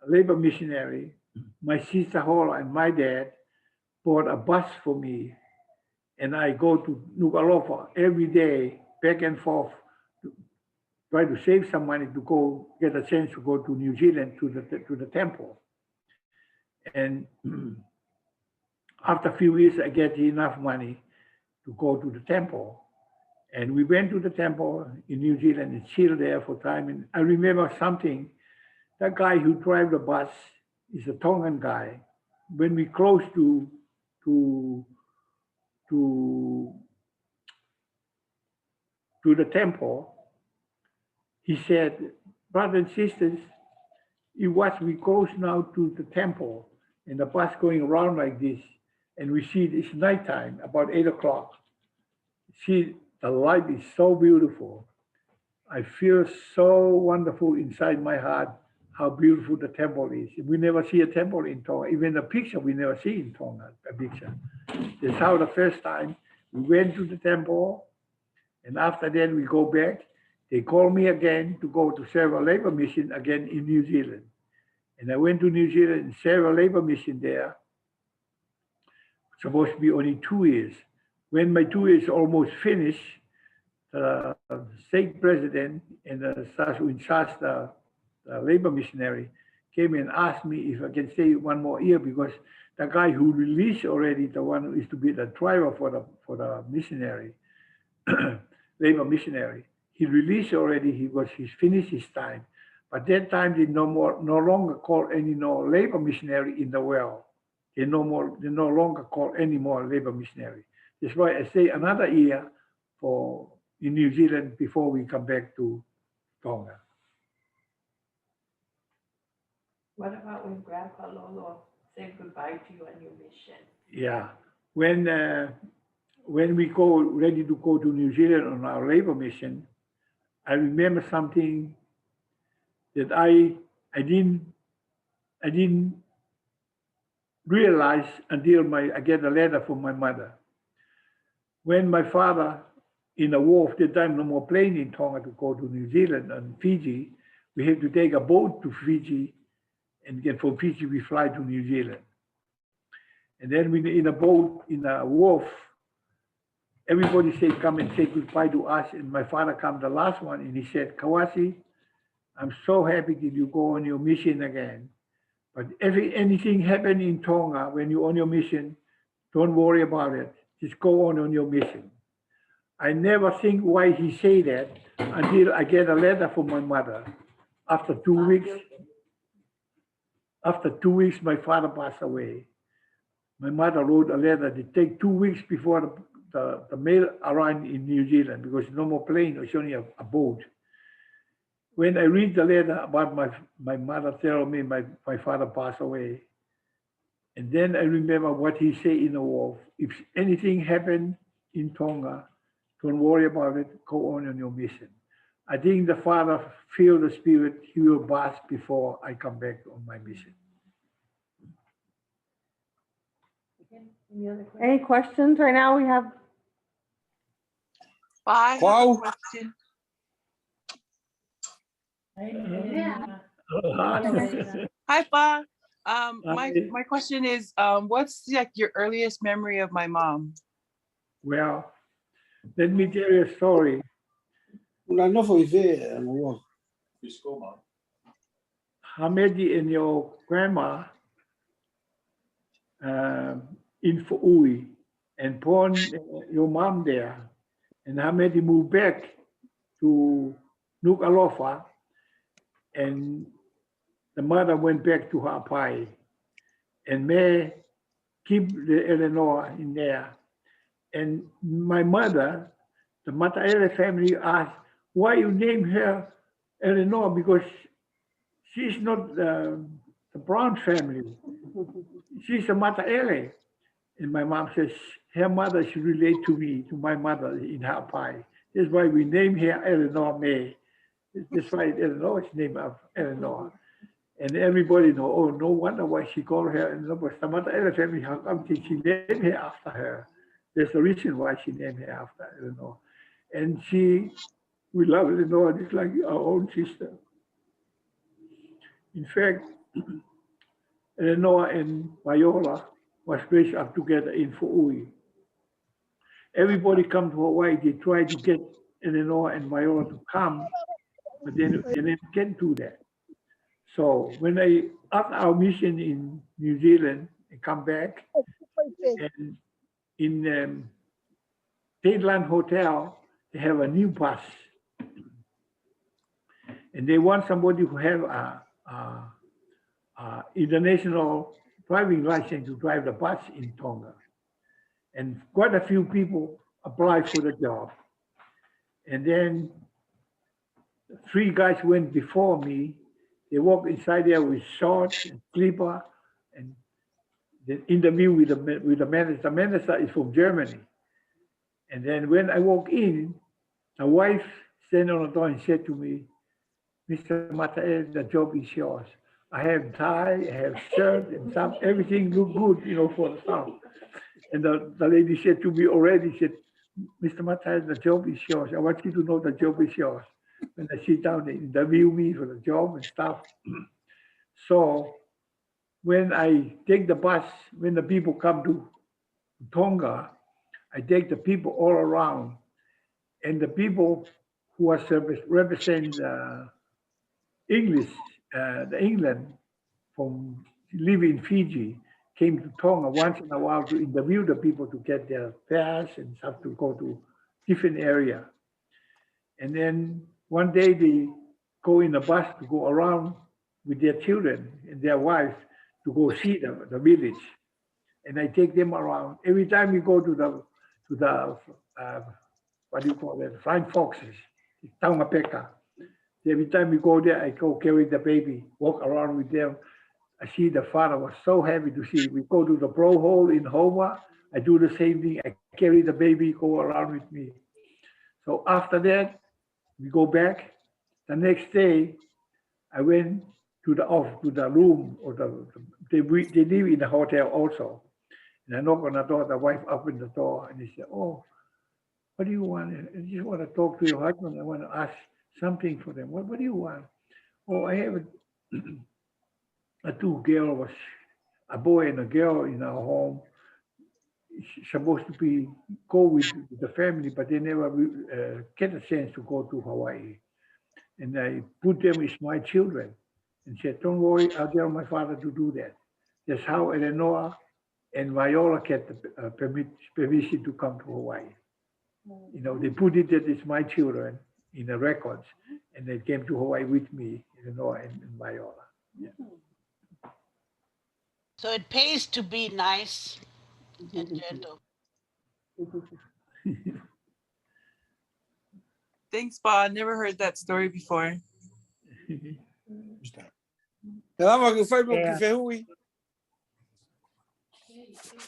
labor missionary, my sister Hola and my dad bought a bus for me, and I go to Nuku'alofa every day, back and forth, to try to save some money to go get a chance to go to New Zealand to the temple. And after a few years, I get enough money to go to the temple. And we went to the temple in New Zealand and chilled there for time. And I remember something. That guy who drives the bus is a Tongan guy. When we close to the temple, he said, brothers and sisters, you watch, we close now to the temple, and the bus going around like this, and we see it's nighttime, about 8 o'clock. See, the light is so beautiful. I feel so wonderful inside my heart how beautiful the temple is. We never see a temple in Tonga. Even a picture we never see in Tonga, a picture. That's how the first time we went to the temple, and after that we go back. They called me again to go to serve a labor mission again in New Zealand. And I went to New Zealand and served a labor mission there. Supposed to be only 2 years. When my 2 years almost finished, the state president and the labor missionary came and asked me if I can stay 1 more year, because the guy who released already, the one who is to be the driver for the missionary, labor missionary, he released already. He's finished his time. But that time they no longer call any more labor missionary in the well. They no longer call any more labor missionary. That's why I stay another year in New Zealand before we come back to Tonga. What about when Grandpa Lolo said goodbye to you on your mission? Yeah, when we go ready to go to New Zealand on our labor mission, I remember something that I didn't realize until I get a letter from my mother. When my father in the war, at the time no more plane in Tonga to go to New Zealand and Fiji, we had to take a boat to Fiji, and then from Fiji we fly to New Zealand. And then in a boat, in a wharf, everybody said, come and say goodbye to us. And my father come the last one, and he said, Kauasi, I'm so happy that you go on your mission again. But if anything happen in Tonga when you're on your mission, don't worry about it. Just go on your mission. I never think why he say that until I get a letter from my mother. After 2 weeks, my father passed away. My mother wrote a letter. It take 2 weeks before the mail arrived in New Zealand, because no more plane, it's only a boat. When I read the letter about my mother telling me my father passed away, and then I remember what he said in the war. If anything happened in Tonga, don't worry about it, go on your mission. I think the father feel the spirit, he will pass before I come back on my mission. Any other questions? Any questions right now? We have, I have a Wow. question. Hi, Pa. My question is, what's like your earliest memory of my mom? Well, let me tell you a story. Hamedi and your grandma in Fa'ui, and born your mom there, and Hamedi moved back to Nuku'alofa, and the mother went back to Ha'apai, and May keep the Eleanor in there. And my mother, the Mataele family, asked, why you name her Eleanor? Because she's not the Brown family. She's a Mataele. And my mom says, her mother should relate to me, to my mother in Ha'apai. That's why we name her Eleanor May. That's why Eleanor is named after Eleanor. And everybody know, oh, no wonder why she called her Eleanor. But the Mataele family, how come she named her after her? There's a reason why she named her after Eleanor. And we love Eleanor, it's like our own sister. In fact, Eleanor and Viola was raised up together in Fa'ui. Everybody come to Hawaii, they try to get Eleanor and Viola to come, but then they can't do that. So when after our mission in New Zealand, I come back, and in Thailand Hotel, they have a new bus. And they want somebody who have a international driving license to drive the bus in Tonga. And quite a few people applied for the job. And then 3 guys went before me. They walked inside there with shorts and slipper, and the interview with the manager. The manager is from Germany. And then when I walk in, the wife stand on the door and said to me, Mr. Mataele, the job is yours. I have tie, I have shirt and stuff, everything look good, for the staff. And the lady said to me already, said, Mr. Mataele, the job is yours. I want you to know the job is yours. When I sit down, they interview me for the job and stuff. So when I take the bus, when the people come to Tonga, I take the people all around. And the people who was represent English, the England from live in Fiji, came to Tonga once in a while to interview the people to get their pass and stuff to go to different area. And then one day they go in a bus to go around with their children and their wives to go see the village. And I take them around. Every time we go to the what do you call it, Flying Foxes, Taumapeka. Every time we go there, I go carry the baby, walk around with them. I see the father was so happy to see. We go to the blow hole in Homa. I do the same thing. I carry the baby, go around with me. So after that, we go back. The next day, I went to the room, or they live in the hotel also. And I knock on the door. The wife opened the door, and he said, "Oh, what do you want? I just want to talk to your husband. I want to ask something for them. What do you want? Oh, I have a 2 girls, a boy and a girl in our home. It's supposed to go with the family, but they never get a chance to go to Hawaii. And I put them as my children and said, don't worry, I'll tell my father to do that." That's how Eleanor and Viola get the permission to come to Hawaii. They put it that it's my children in the records, and they came to Hawaii with me, Eleanor and Viola. Yeah. So it pays to be nice and gentle. Thanks, Bob. Never heard that story before.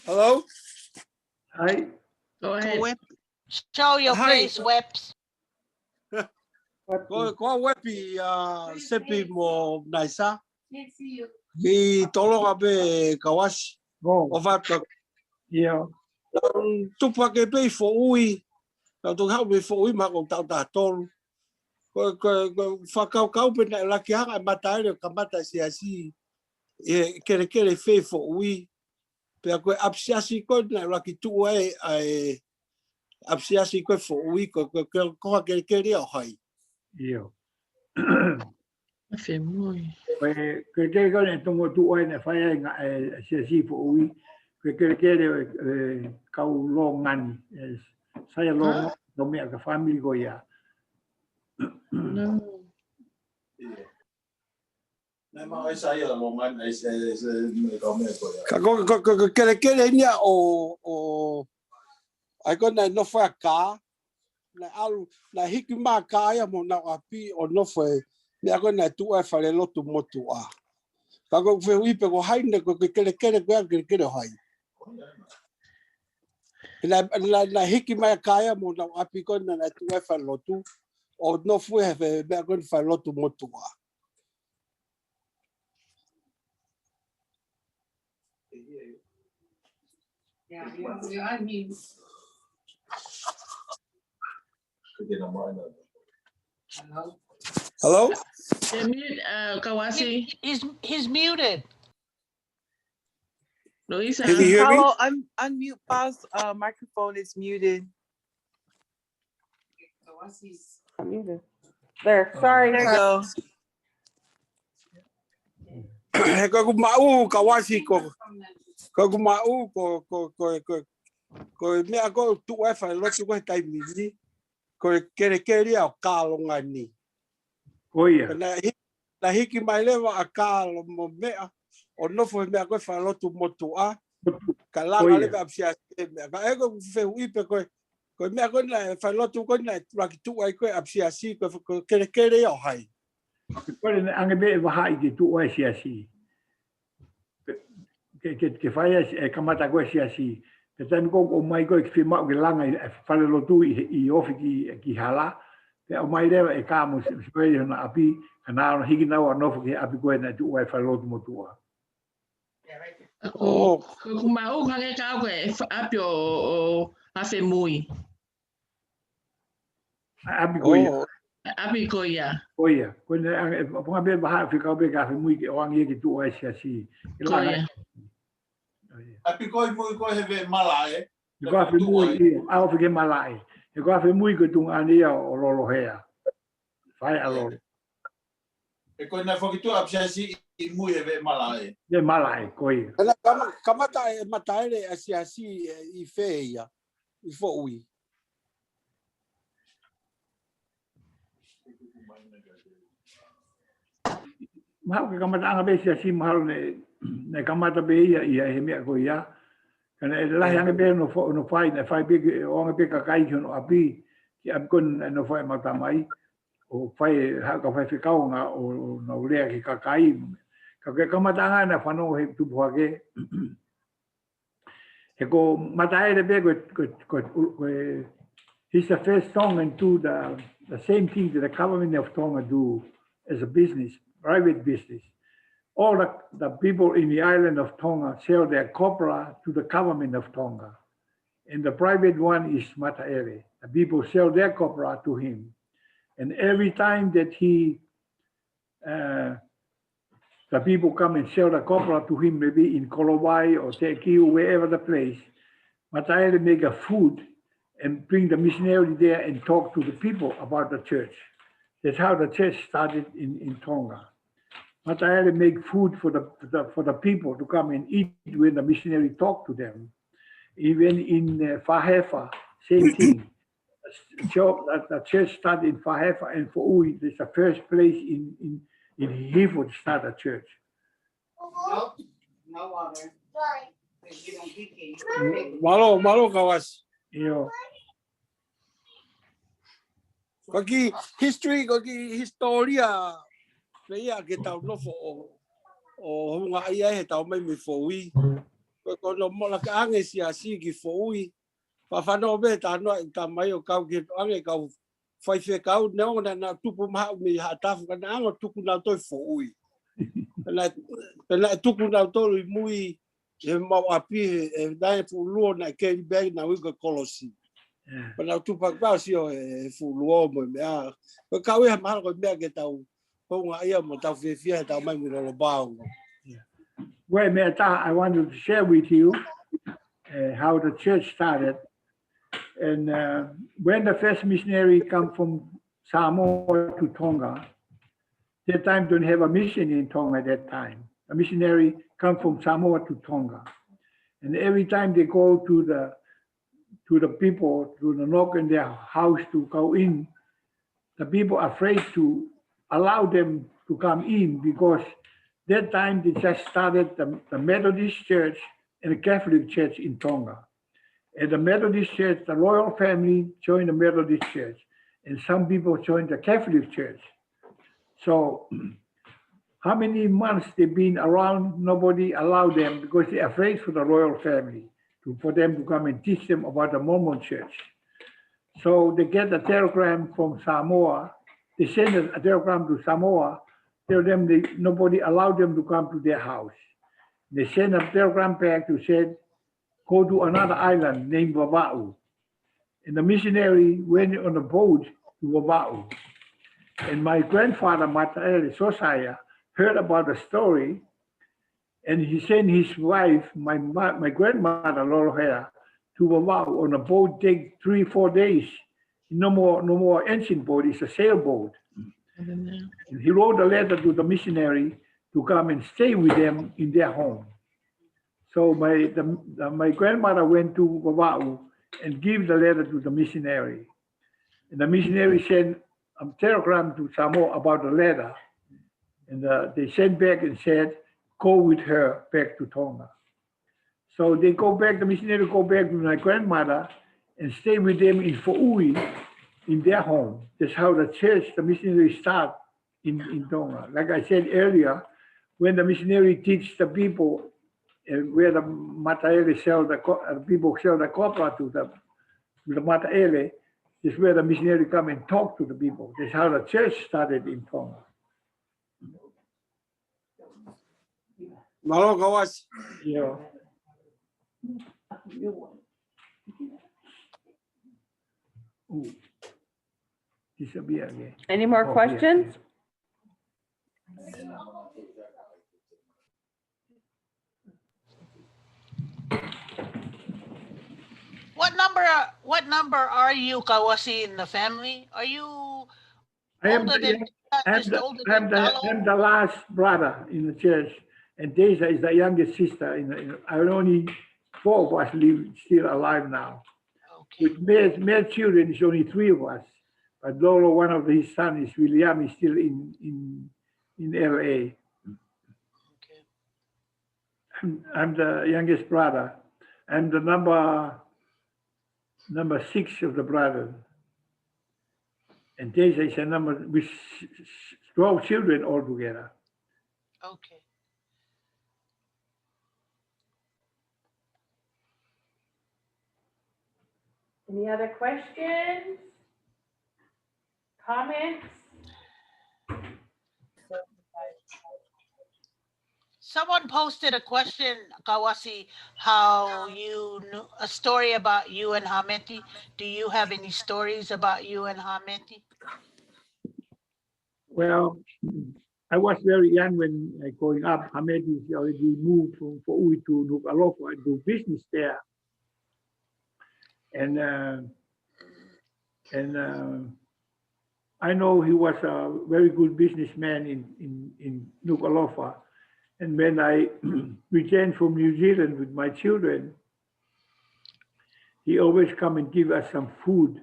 Hello? Hi. Go ahead. Show your Hi. face, Weps. Ko wepi sepi mo naisa. Ki tolonga be Kauasi. Oh, Ovata yeah. tupa ke pe fo ui. Na tu hau be fo ui ma ko tau ta tolu. Ko whakau pe na laki hanga Mataele ka mata siasi. Kere fe fo ui. Pe koe apsiasi ko na laki tu ai apsiasi ko fo ui ko kere o hai. Yeah. Fe muy. Que con el tongo tu oe na whaia nga sia sipo ui. Que kau lo ngani. Saya lo no mea ka family go ia. No. Kere nia o ai ko na no fa ka na alu na hiki ma ka ia mo na api o no foi me ko na tu e fale lo tu motu a ka ko fe ui pe ko hai ne ko kere ko hai na hiki ma ka ia mo na api ko na tu e fale lo tu o no fu he me ko fa lotu motua. Hello? Kauasi. He's muted. Luisa. Can you hear me? Paulo, unmute Paul's microphone is muted. I'm muted. There, sorry. There you go. He ko mau Kauasi ko mau ko me ko tu e fa lotu ko tai mini ko kere au kalonga ni. Koia. Na hiki mai lewa a kalo mo mea o nofo mea koe whalotu motua ka langa lewa apsia mea ka ego wheu ipe koe mea koe na whalotu koe na raki tu ai koe apsia si koe kere o hai. Koe na ange me waha i te tu oe si. Ke whaia e kamata koe si. Te taimi kong o mai koe ki whimau ke langa i whale lotu i ofi ki hala. Te o mai lewa e kāmo koe hona api ka nāona hiki nau a nofo ke api koe na tu oe whale lotu motua. Ko mau hange ka koe api o hafe mui. Api koia. Api koia. Koia. Koe na ange ponga be waha whikau be ka whi ke o angi e ki tu oe si. Koia. Api koe mui koe hewe malae. E koa whi mui i au whike malai. E koa whi mui ko tunga ania o lolo hea. Whai a lolo. E koe na whakitua apsia si i mui hewe malae. E malai, koia. Ana kamata e Mataele asi i whea i fo ui. Mahau ke kamata anga be si mahalo ne kamata be ia he mea ko ia. Kana e lahi anga be no whai na whai be o anga be ka kai ki no api ki apikon no whai mata mai. O whai haka whai whikaunga o na ulea ki ka kai. Ka ke kamata anga na whanau he tupu hake. He ko Mataele be ko he's the first Tongan to do the same thing that the government of Tonga do as a business, private business. All the people in the island of Tonga sell their copra to the government of Tonga. And the private one is Mataele. The people sell their copra to him. And every time that the people come and sell the copra to him, maybe in Kolowai or Tekiu, wherever the place, Mataele make a food and bring the missionary there and talk to the people about the church. That's how the church started in Tonga. Mataele make food for the people to come and eat when the missionary talk to them. Even in Fahefa, same thing. The church started in Fahefa and for Ui, it's the first place in Hivo to start a church. Malo Kauasi. You Koki history, koki historia. Pea ke tau nofo o hunga ia he tau mai me fōui. Ko no mola ka ange si ki fōui. Pa whanau me ta noa i ta mai o kau ki ange kau whaiwhe kau neo na tupu maha me hatafu ka na ango tuku nau toi fōui. Pena tuku nau toi i mui e mau api e dai fuluo na keri bag na wika kolosi. Pena tupak pao si o e fuluo mo mea. Ko kau e maha ko mea ke tau Well, Meta, I wanted to share with you how the church started. And when the first missionary come from Samoa to Tonga, that time don't have a mission in Tonga at that time. A missionary come from Samoa to Tonga. And every time they go to the people, to the knock in their house to go in, the people are afraid to allow them to come in because that time they just started the Methodist Church and the Catholic Church in Tonga. And the Methodist Church, the royal family joined the Methodist Church, and some people joined the Catholic Church. So how many months they've been around, nobody allowed them because they're afraid for the royal family, for them to come and teach them about the Mormon Church. So they get a telegram from Samoa. They send a telegram to Samoa, tell them nobody allowed them to come to their house. They send a telegram back to say, go to another island named Wava'u. And the missionary went on a boat to Wava'u. And my grandfather, Mataele Sosaya, heard about the story, and he sent his wife, my grandmother, Lolo, to Wava'u on a boat, take 3-4 days. No more engine boat, it's a sailboat. And he wrote a letter to the missionary to come and stay with them in their home. So my grandmother went to Wava'u and gave the letter to the missionary. And the missionary sent a telegram to Samoa about the letter. And they sent back and said, go with her back to Tonga. So they go back, the missionary go back with my grandmother and stay with them in Fa'ui, in their home. That's how the church, the missionary start in Tonga. Like I said earlier, when the missionary teach the people where the Mataele sell people sell the copra to the Mataele, is where the missionary come and talk to the people. That's how the church started in Tonga. Malo Kauasi. Yeah. Ooh. Disappear again. Any more Oh, questions? What number are you, Kauasi, in the family? Are you older than I'm the last brother in the church, and Deja is the youngest sister. I only 4 of us live still alive now. Okay. With male children, it's only 3 of us. But Lolo, one of his sons, is William, is still in LA. Okay. I'm the youngest brother. I'm the number 6 of the brothers. And Deja is a number with 12 children altogether. Okay. Any other questions? Comments? Someone posted a question, Kauasi, how you knew a story about you and Hameti. Do you have any stories about you and Hameti? Well, I was very young when growing up. Hameti already moved from Fa'ui to Nuku'alofa and do business there. And I know he was a very good businessman in Nuku'alofa. And when I returned from New Zealand with my children, he always come and give us some food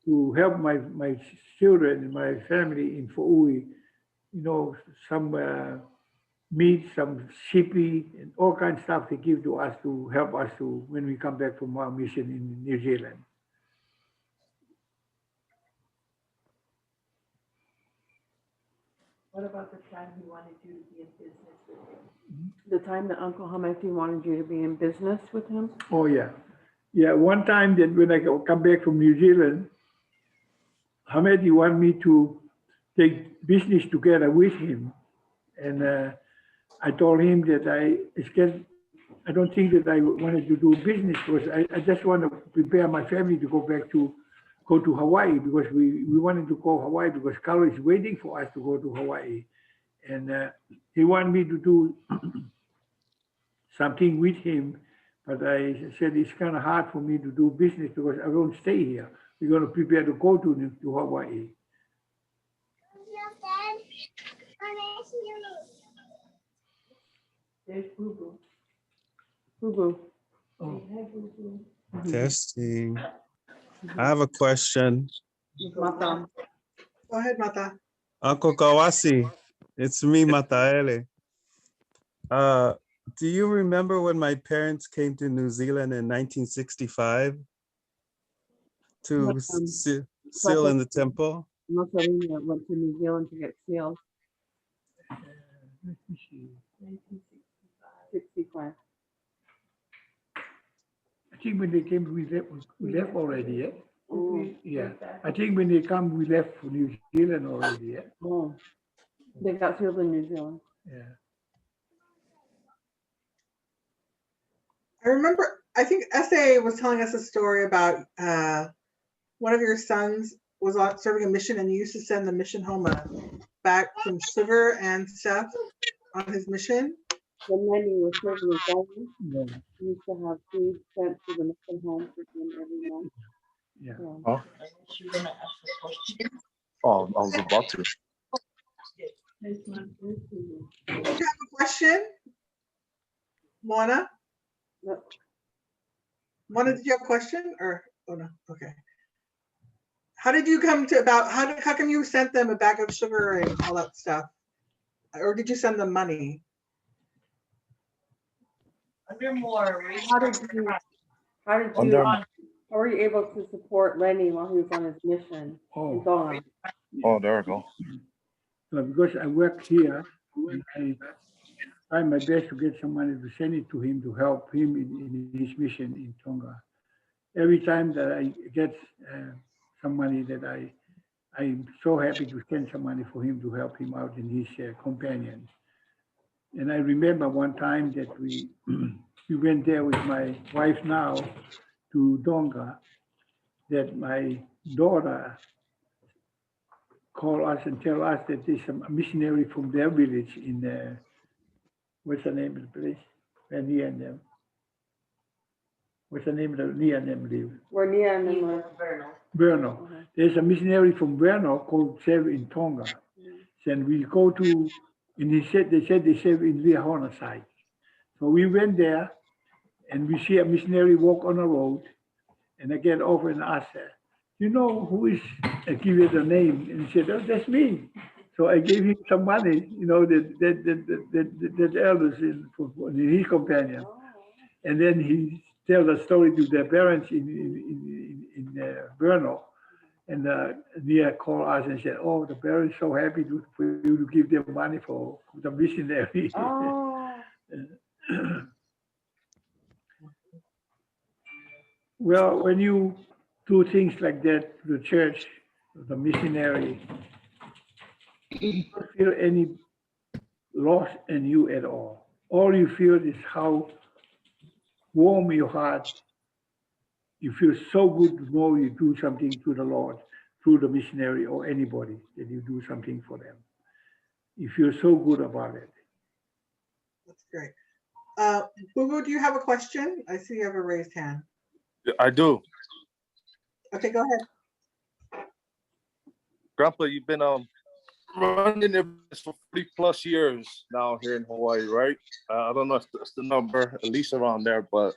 to help my children and my family in Fa'ui. You know, some meat, some shippy, and all kinds of stuff they give to us to help us to when we come back from our mission in New Zealand. What about the time he wanted you to be in business with him? The time that Uncle Hameti wanted you to be in business with him? Oh yeah. Yeah, one time that when I come back from New Zealand, Hameti wanted me to take business together with him. And I told him that I don't think that I wanted to do business because I just want to prepare my family to go to Hawaii because we wanted to go Hawaii because Carlo is waiting for us to go to Hawaii. And he wanted me to do something with him, but I said it's kind of hard for me to do business because I won't stay here. We're going to prepare to go to Hawaii. There's Boo Boo. Boo Boo. Oh. Hey, Boo Boo. Testing. I have a question. Mata. Go ahead, Mata. Uncle Kauasi, it's me, Mataele. Do you remember when my parents came to New Zealand in 1965 to seal in the temple? Matarina went to New Zealand to get sealed. Let me see. 65. I think when they came, we left already, yeah? Yeah, I think when they come, we left for New Zealand already. Yeah. Oh, they got settled in New Zealand. Yeah. I remember, I think SA was telling us a story about one of your sons was serving a mission and you used to send the mission home back some sugar and stuff on his mission. When Lenny was serving in Tonga, Yeah. he used to have food sent to the mission home for him every month. Yeah. Huh? Oh, I was about to. Do you have a question? Mona? No. Mona, did you have a question or, oh no, okay. How did you come to how come you sent them a bag of sugar and all that stuff? Or did you send them money? How were you able to support Lenny while he was on his mission in Tonga? Oh, there we go. Because I work here, and I try my best to get some money to send it to him to help him in his mission in Tonga. Every time that I get some money that I'm so happy to send some money for him to help him out in his companion. And I remember one time that we we went there with my wife now to Tonga, that my daughter call us and tell us that there's a missionary from their village in what's the name of the place? Where Nia and them. What's the name of the Nia and them live? Where Nia and them live? Brno. There's a missionary from Brno called Sev in Tonga. And we go to, and they said they serve in Liahona side. So we went there and we see a missionary walk on the road, and I get over and ask her, you know who is, I give her the name, and she said, oh, that's me. So I gave him some money, you know, that elders for his companion. And then he tell the story to their parents in Brno. And Nia called us and said, oh, the parents so happy for you to give them money for the missionary. Oh. Well, when you do things like that to the church, the missionary, you don't feel any loss in you at all. All you feel is how warm your heart. You feel so good to know you do something to the Lord through the missionary or anybody, that you do something for them. You feel so good about it. That's great. Boo, do you have a question? I see you have a raised hand. I do. Okay, go ahead. Grandpa, you've been running your business for 40+ years now here in Hawaii, right? I don't know if that's the number, at least around there, but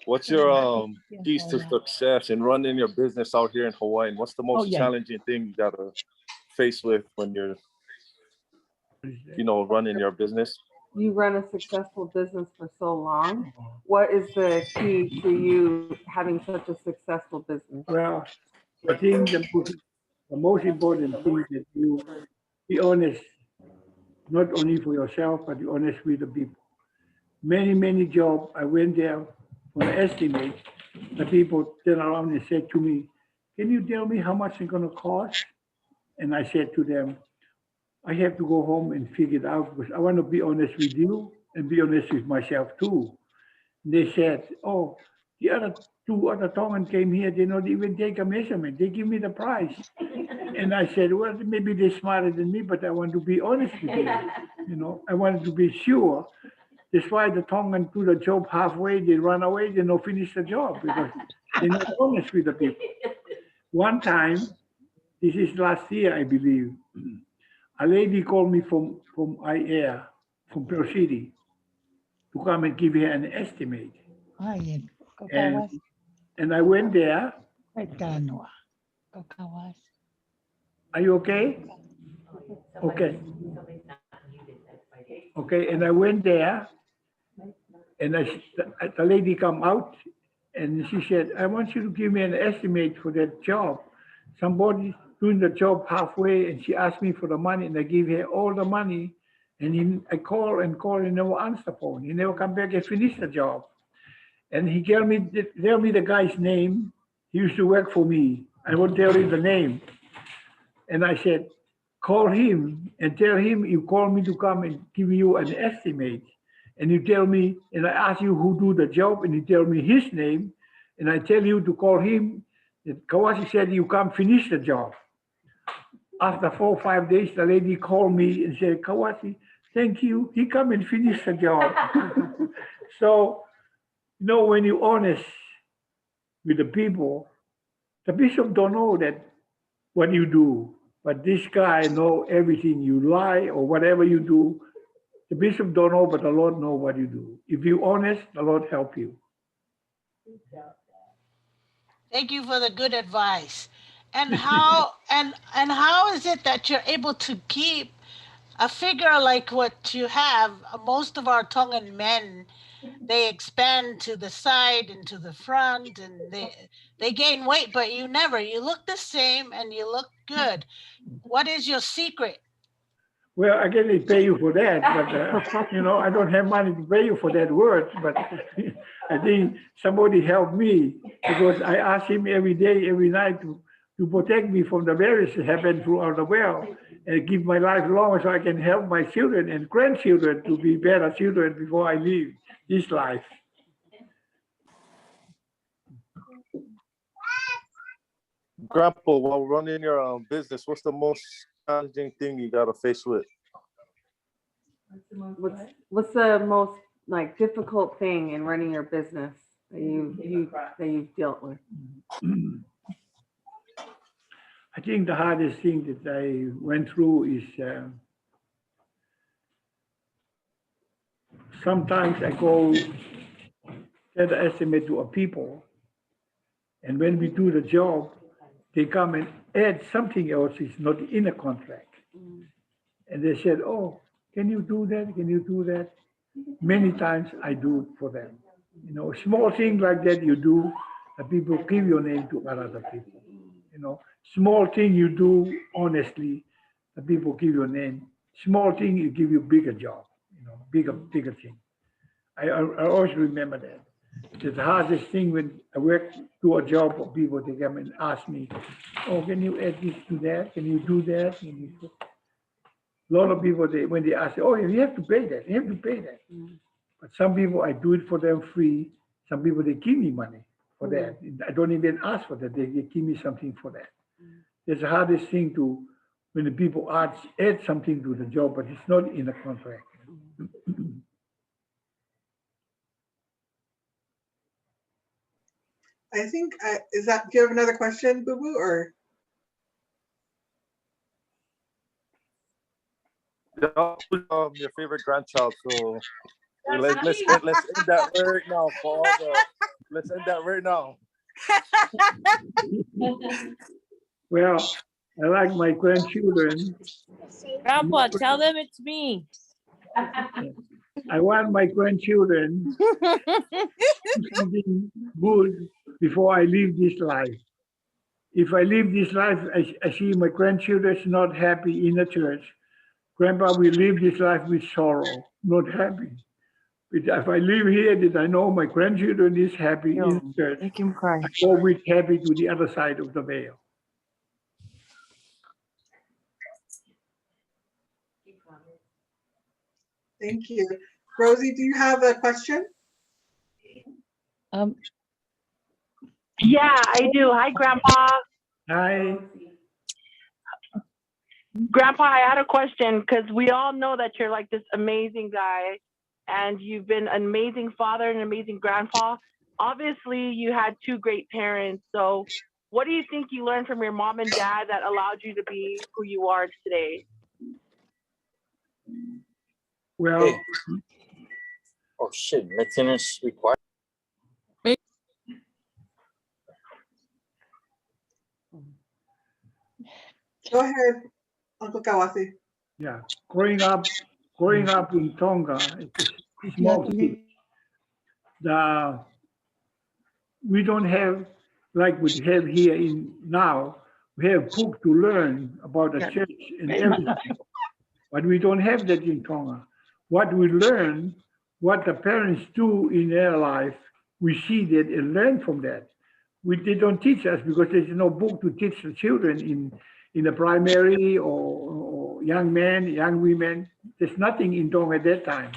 what's your keys to success in running your business out here in Hawaii? And what's the most challenging thing you gotta face with when you're, running your business? You run a successful business for so long. What is the key to you having such a successful business? Well, I think the most important thing is that you be honest, not only for yourself, but be honest with the people. Many jobs, I went there for an estimate. The people turn around and said to me, can you tell me how much it's going to cost? And I said to them, I have to go home and figure it out because I want to be honest with you and be honest with myself too. And they said, oh, the other two other Tongan came here, they don't even take a measurement. They give me the price. And I said, well, maybe they're smarter than me, but I want to be honest with you. I wanted to be sure. That's why the Tongan do the job halfway, they run away, they don't finish the job because they're not honest with the people. One time, this is last year, I believe, a lady called me from IAIR, from Pearl City, to come and give her an estimate. And I went there. Are you okay? Okay. Okay, and I went there, and the lady come out, and she said, I want you to give me an estimate for that job. Somebody doing the job halfway, and she asked me for the money, and I gave her all the money, and I call and never answer the phone. He never come back and finish the job. And he tell me the guy's name, He used to work for me. I won't tell you the name. And I said, call him and tell him you call me to come and give you an estimate. And you tell me, and I ask you who do the job, and you tell me his name, and I tell you to call him. That Kauasi said you come finish the job. After 4 or 5 days, the lady called me and said, Kauasi, thank you. He come and finish the job. So, you know, when you're honest with the people, the bishop don't know that what you do, but this guy know everything. You lie or whatever you do, the bishop don't know, but the Lord know what you do. If you're honest, the Lord help you. Thank you for the good advice. And how and how is it that you're able to keep a figure like what you have? Most of our Tongan men, they expand to the side and to the front, and they gain weight, but you never. You look the same and you look good. What is your secret? Well, I can pay you for that, but you know, I don't have money to pay you for that word. But I think somebody helped me because I ask him every day, every night to protect me from the various that happen throughout the world and keep my life long so I can help my children and grandchildren to be better children before I leave this life. Grandpa, while running your business, what's the most challenging thing you got to face with? What's the most like difficult thing in running your business that you've dealt with? I think the hardest thing that I went through is sometimes I go get an estimate to a people, and when we do the job, they come and add something else is not in a contract. And they said, oh, can you do that? Can you do that? Many times I do it for them. You know, small things like that you do, the people give your name to other people. You know, small thing you do honestly, the people give your name. Small thing you give you bigger job, you know, bigger thing. I always remember that. It's the hardest thing when I work do a job for people, they come and ask me, oh, can you add this to that? Can you do that? A lot of people, when they ask, oh, you have to pay that, you have to pay that. But some people, I do it for them free. Some people, they give me money for that. I don't even ask for that. They give me something for that. It's the hardest thing to, when the people add something to the job, but it's not in the contract. I think, is that, do you have another question, Boo Boo, or? Your favorite grandchild. So let's end that right now. Let's end that right now. Well, I like my grandchildren. Grandpa, tell them it's me. I want my grandchildren to do something good before I leave this life. If I leave this life, I see my grandchildren not happy in the church. Grandpa will live this life with sorrow, not happy. But if I live here, that I know my grandchildren is happy in the church, Make him cry. I go with happy to the other side of the veil. Thank you. Rosie, do you have a question? Yeah, I do. Hi, Grandpa. Hi. Grandpa, I had a question because we all know that you're like this amazing guy and you've been an amazing father and an amazing grandpa. Obviously, you had two great parents. So what do you think you learned from your mom and dad that allowed you to be who you are today? Well, hey. Oh shit, maintenance required. Go ahead, Uncle Kauasi. yeah, growing up in Tonga, it's a small city. We don't have, like we have here in now, we have book to learn about the church and everything. But we don't have that in Tonga. What we learn, what the parents do in their life, we see that and learn from that. they don't teach us because there's no book to teach the children in the primary or young men, young women. There's nothing in Tonga at that time.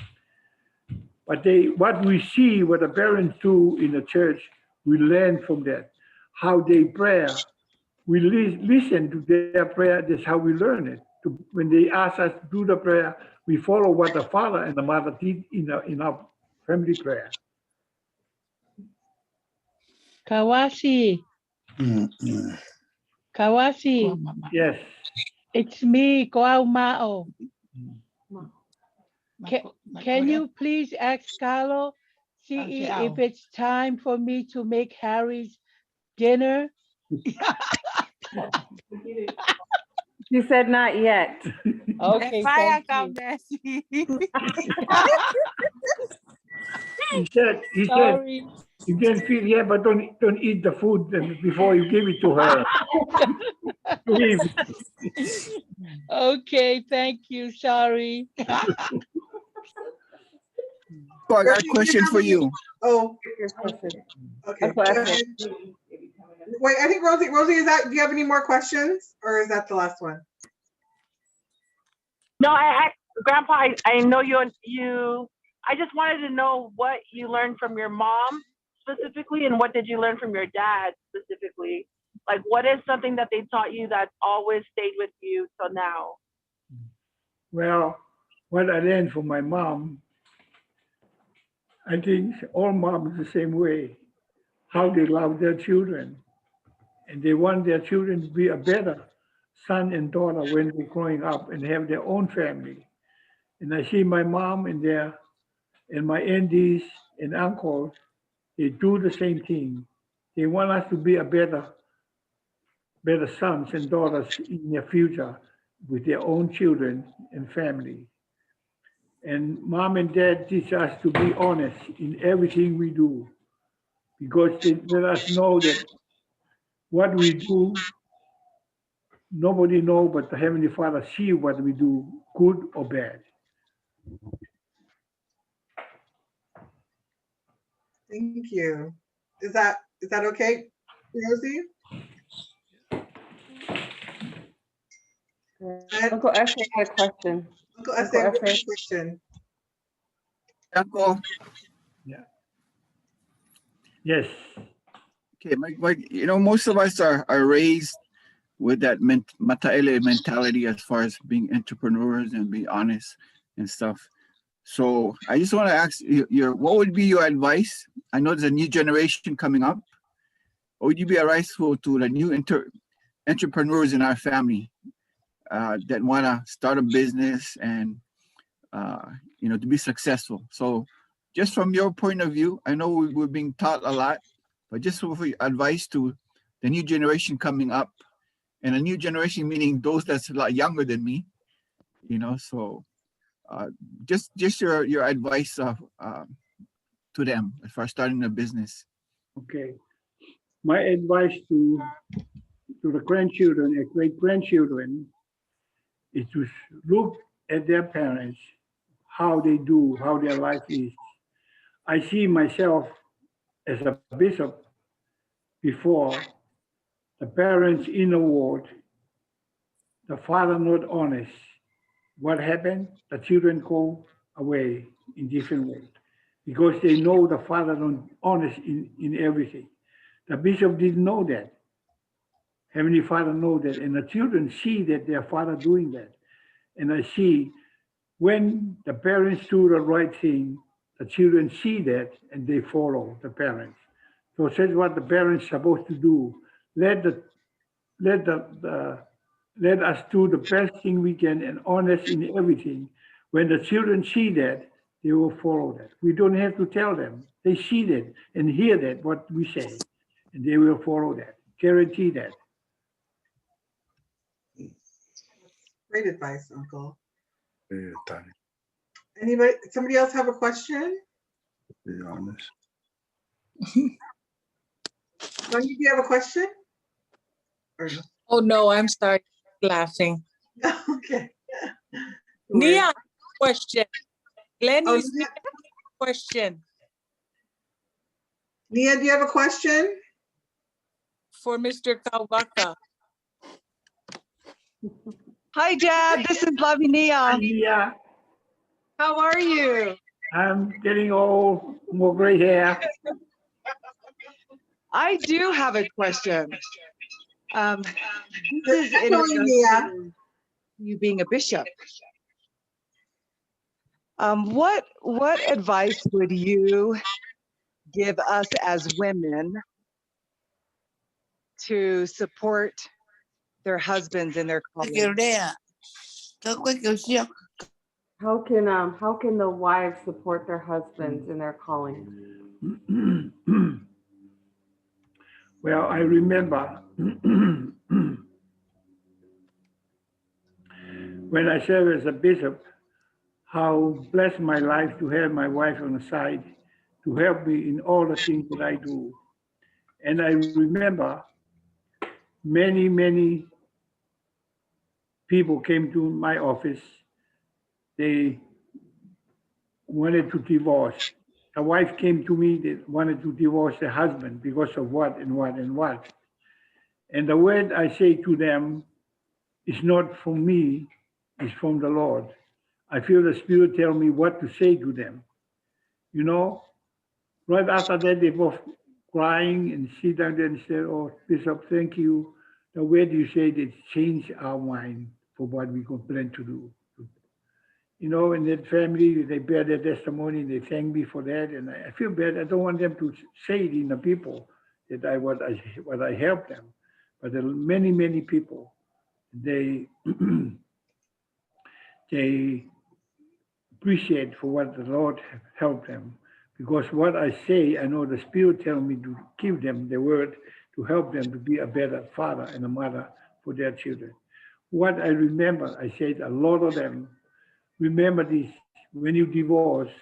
But what we see, what the parents do in the church, we learn from that. How they pray, we listen to their prayer. That's how we learn it. When they ask us to do the prayer, we follow what the father and the mother did in our family prayer. Kauasi. Kauasi. Yes. It's me, Koaumao. Can you please ask Carlo, see if it's time for me to make Harry's dinner? She said not yet. Okay, thank you. He said, Sorry. you can feel, yeah, but don't eat the food before you give it to her. Okay, thank you. Sorry. So I got a question for you. Oh, okay. Wait, I think Rosie, do you have any more questions, or is that the last one? No, Grandpa, I know you. I just wanted to know what you learned from your mom specifically, and what did you learn from your dad specifically? Like, what is something that they taught you that always stayed with you till now? Well, what I learned from my mom, I think all moms the same way, how they love their children. And they want their children to be a better son and daughter when they're growing up and have their own family. And I see my mom and my aunties and uncles, they do the same thing. They want us to be a better sons and daughters in their future with their own children and family. And mom and dad teach us to be honest in everything we do, because they let us know that what we do, nobody knows but the Heavenly Father see what we do, good or bad. Thank you. Is that okay, Rosie? Uncle F had a question. Uncle F had a question. Uncle. Yeah. Yes. Okay, most of us are raised with that Mataele mentality as far as being entrepreneurs and being honest and stuff. So I just want to ask what would be your advice? I know there's a new generation coming up. What would you be advice to the new entrepreneurs in our family that want to start a business and to be successful? So just from your point of view, I know we're being taught a lot, but just for advice to the new generation coming up, and a new generation meaning those that's a lot younger than me, so just your advice to them as far as starting a business. Okay. My advice to the grandchildren and great-grandchildren is to look at their parents, how they do, how their life is. I see myself as a bishop before. The parents in the ward, the father not honest. What happened? The children go away in different ways because they know the father not honest in everything. The bishop didn't know that. Heavenly Father know that, and the children see that their father doing that. And I see when the parents do the right thing, the children see that and they follow the parents. So that's what the parents supposed to do. Let us do the best thing we can and honest in everything. When the children see that, they will follow that. We don't have to tell them. They see that and hear that what we say, and they will follow that. Guarantee that. Great advice, Uncle. Somebody else have a question? Be honest. Sonia, do you have a question? Oh no, I'm sorry, laughing. Okay. Nia, question. Lenny's Nia. Question. Nia, do you have a question? for Mr. Kawaka. Hi, Dad. This is Lavinia. Yeah, How are you? I'm getting old, more gray hair. I do have a question. This is in Echoing, regards Nia. to you being a bishop. What advice would you give us as women to support their husbands in their calling? How can the wives support their husbands in their calling? Well, I remember when I served as a bishop, how blessed my life to have my wife on the side to help me in all the things that I do. And I remember many people came to my office. They wanted to divorce. A wife came to me that wanted to divorce the husband because of what and what and what. And the word I say to them is not from me, it's from the Lord. I feel the Spirit tell me what to say to them. You know, right after that, they both crying and sit down there and say, "Oh, Bishop, thank you. The word you said, it changed our mind for what we could plan to do." You know, in that family, they bear their testimony, they thank me for that, and I feel bad. I don't want them to say it in the people that what I helped them. But there are many people, they they appreciate for what the Lord helped them. Because what I say, I know the Spirit tell me to give them the word to help them to be a better father and a mother for their children. What I remember, I said a lot of them, remember this, when you divorce,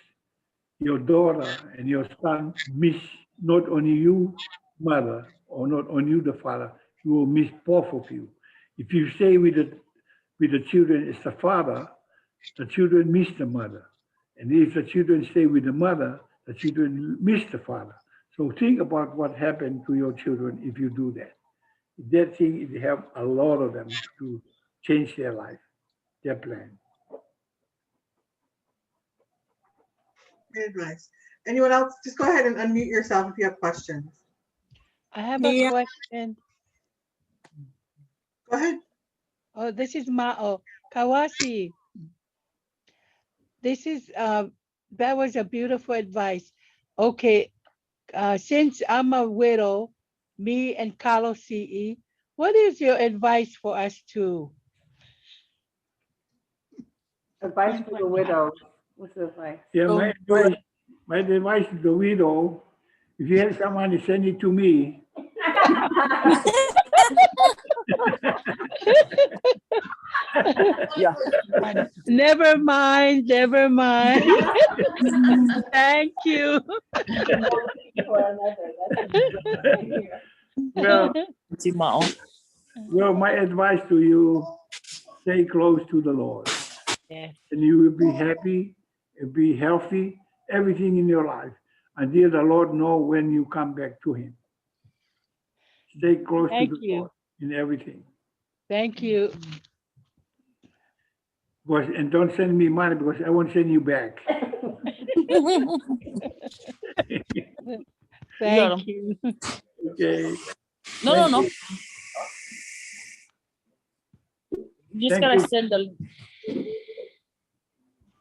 your daughter and your son miss not only you, mother, or not only you, the father, you will miss both of you. If you stay with the children as the father, the children miss the mother. And if the children stay with the mother, the children miss the father. So think about what happened to your children if you do that. That thing, it helped a lot of them to change their life, their plan. Great advice. Anyone else? Just go ahead and unmute yourself if you have questions. I have a question. Go ahead. Oh, this is Mao. Kauasi. This is that was a beautiful advice. Okay, since I'm a widow, me and Carlos CE, what is your advice for us to? Advice for the widows. What's the advice? Yeah, my advice to the widow, if you have someone to send it to me. Yeah. Never mind. Thank you. Well, my advice to you, stay close to the Lord. Yes. And you will be happy, and be healthy, everything in your life, until the Lord know when you come back to him. Stay close to the Lord in everything. Thank you. And don't send me money because I won't send you back. Thank you. Okay. No. Just Thank gotta you. send the.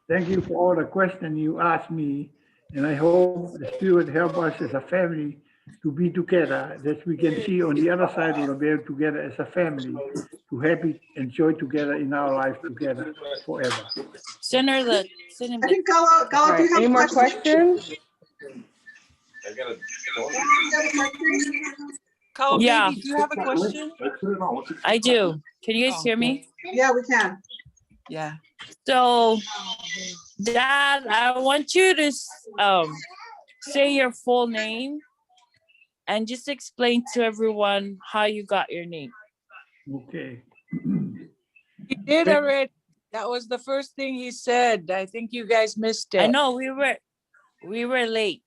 Thank you for all the questions you asked me, and I hope the Spirit help us as a family to be together, that we can see on the other side of the veil together as a family, to happy enjoy together in our life together forever. Send him I think Gala, All do right, you have any more questions? Yeah. Baby, do you have a question? I do. Can you guys hear me? Yeah, we can. Yeah. So, Dad, I want you to say your full name and just explain to everyone how you got your name. Okay. He did already. That was the first thing he said. I think you guys missed it. I know we were late.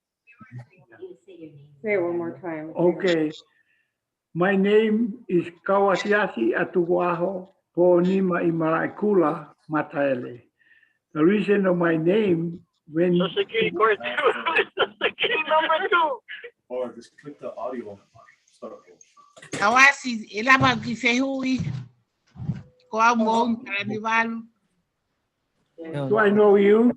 Say it one more time. Okay. My name is Kauasi Atuguaho Ponima Imaraikula Mataele. The reason of my name when Security course two. Security number 2. Or just click the audio. Start. Kauasi, ilama kisehui. Ko au mo karaniwalu. do I know you?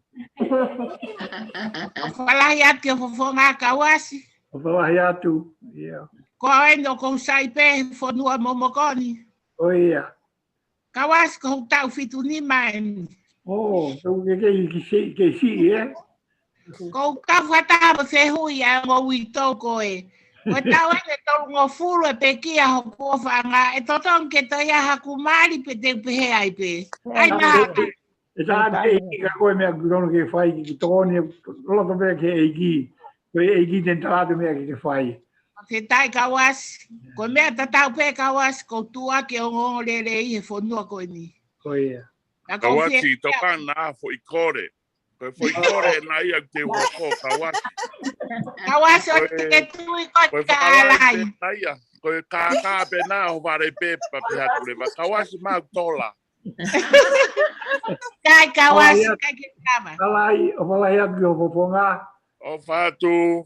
Falahi atu fofonga Kauasi. Valahiatu. Yeah. Ko endo ko saipe fonua momokoni. Oh yeah. Kauasi ko tau fitu ni mai. Oh, so que sí, eh? Ko ka fata ba se hui a ngo wito ko e. Ko tau e to ngo fulu e pekia ho ko fanga e to ton ke to ya hakumari pe te pe ai pe. Ai na. Esa que ko me agrono que fai que tone lo que ve que egi. Ko egi tentado me que fai. Ke tai Kauasi. Ko me ta tau pe Kauasi ko tua ke ngo le i e fonua ko ni. Oh yeah. Kauasi toka na fo ikore. Ko fo ikore na ia te woko Kauasi. Kauasi o te tui ko kalai. Na ia ko ka pe na o vare pe pa pe hakule va Kauasi ma tola. Kai Kauasi kai ke kama. Kalai o valahi atu o fonga. O fatu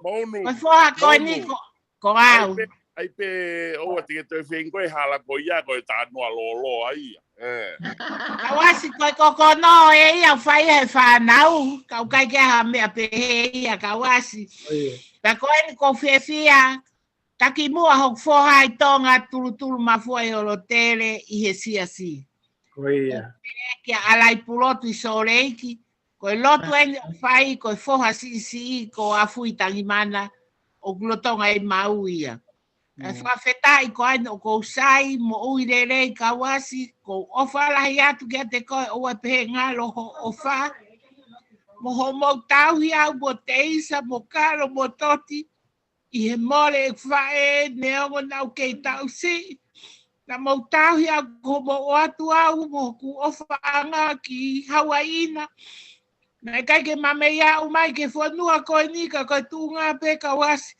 monu. Ko foa ko ni ko au. Ai pe o te te fingo e hala ko ia ko ta no lolo ai. Kauasi ko no e ia fai e fa nau. Kau kai ke ha me pe ia Kauasi. Ta ko ni ko fefia. Ta ki mua ho foa i Tonga tulu mafua e o tele i he siasi. Oh yeah. Ke alai pulotu i soleiki. Ko lotu e fai ko foha si ko afui tangimana o glotonga e mauia. E whawhetai ko aina o ko sai mo uirere Kauasi ko ofalahi atu ke te koe o e pehe ngalo o wha. Mo ho mo tauhi au mo teisa mo karo mo toti i he mole e whae neongo nau kei tau si. Na mo tauhi au ko mo o atu au mo ku ofanga ki Hawaii. Na kai ke mame ia umai ke fonua ko ni ka tunga pe Kauasi.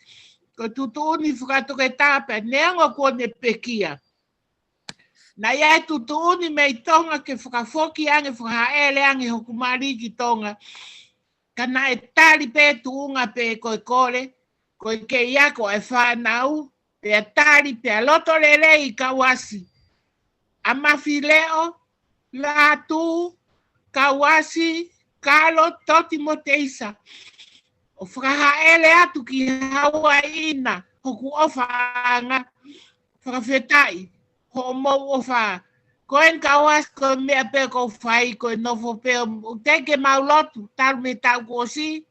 Ko tutuuni whakatoke tāpe, neango ko ne pekia. Na ia tutuuni mei Tonga ke whakafoki ange whakaele ange hokumari ki Tonga. Kana e tari pe tuunga pe koe kore, koe ke ia ko e whanau, pe a tari pe a loto lele i Kauasi. A mawhileo, lātu, Kauasi, kalo toti mo teisa. O whakahaele atu ki Hawaii hoku ofanga whakawhetai ho mou ofa. Ko en Kauasi ko mea pe ko whai ko nofo pe o teke maulotu taru me tau ko si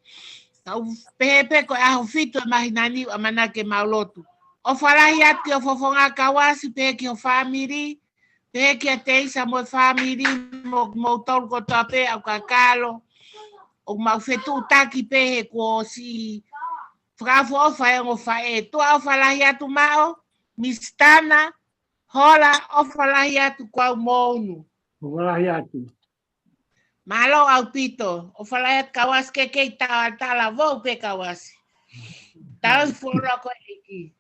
tau pehe ko aho fito e mahinani a manake maulotu. O whalahi atu o fofonga Kauasi pehe ki o whamiri pehe ki a teisa mo whamiri mo tolu ko tape au kakalo. O mau whetu taki pehe ko si whakafo o whae o whae. Tua o whalahi atu mao, mistana, hola o whalahi atu kua mounu. O valahi atu. Malo au pito, o whalahi atu Kauasi ke kei tala vau pe Kauasi. Tau fura ko eki.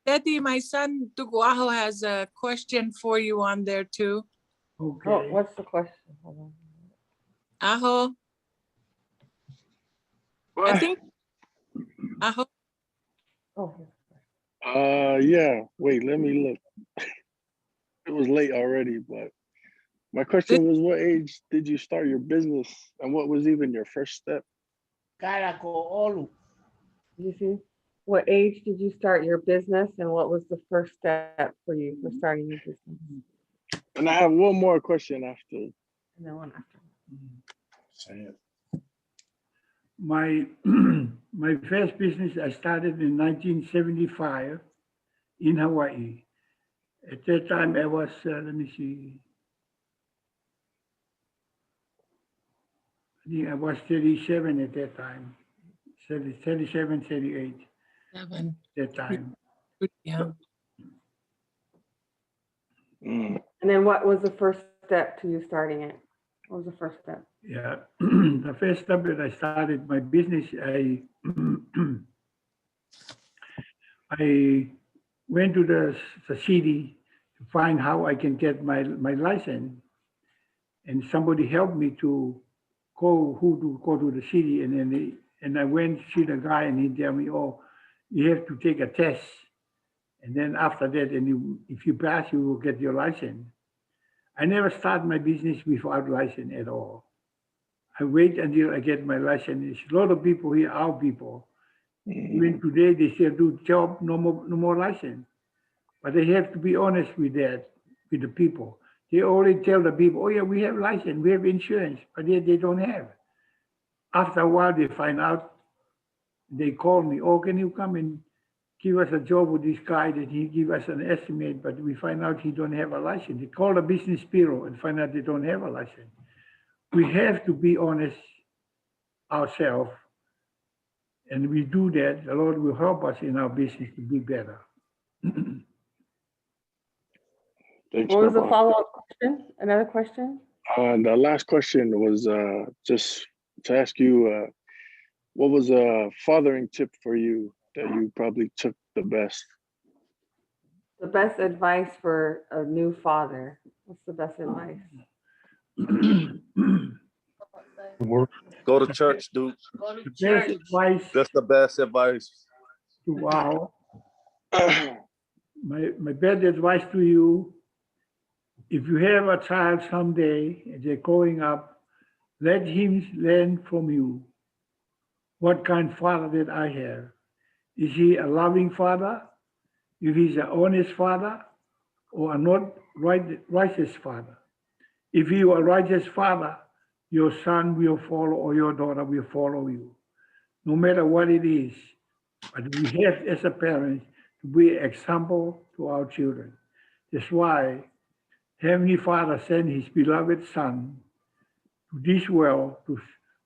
Daddy, my son Tuguaho has a question for you on there too. Okay. Oh, what's the question? Hold on. Aho. I think Aho. Oh. Yeah. Wait, let me look. It was late already, but my question was, what age did you start your business, and what was even your first step? Kara ko olu. You see, what age did you start your business, and what was the first step for you for starting your business? And I have one more question after. And then one after. Say it. My my first business I started in 1975 in Hawaii. At that time I was let me see. I think I was 37 at that time. 37, 38 at that time. Yeah. And then what was the first step to you starting it? What was the first step? Yeah, the first step that I started my business, I went to the city to find how I can get my license. And somebody helped me to go to the city. And then and I went to see the guy and he told me, oh, you have to take a test. And then after that, and if you pass, you will get your license. I never start my business without license at all. I wait until I get my license. There's a lot of people here, our people. Even today, they still do job, no more license. But they have to be honest with that, with the people. They already tell the people, oh yeah, we have license, we have insurance, but yet they don't have. After a while, they find out, they call me, oh, can you come and give us a job with this guy that he give us an estimate, but we find out he don't have a license. They call the business bureau and find out they don't have a license. We have to be honest ourselves, and we do that. The Lord will help us in our business to be better. What was the follow-up question? Another question? The last question was just to ask you, what was a fathering tip for you that you probably took the best? The best advice for a new father. What's the best advice? Go to church, dude. The best advice. That's the best advice. Wow. My best advice to you, if you have a child someday and they're growing up, let him learn from you what kind of father that I have. Is he a loving father? If he's an honest father or a not righteous father? If you are a righteous father, your son will follow or your daughter will follow you, no matter what it is. But we have, as a parent, to be an example to our children. That's why Heavenly Father sent his beloved Son to this world to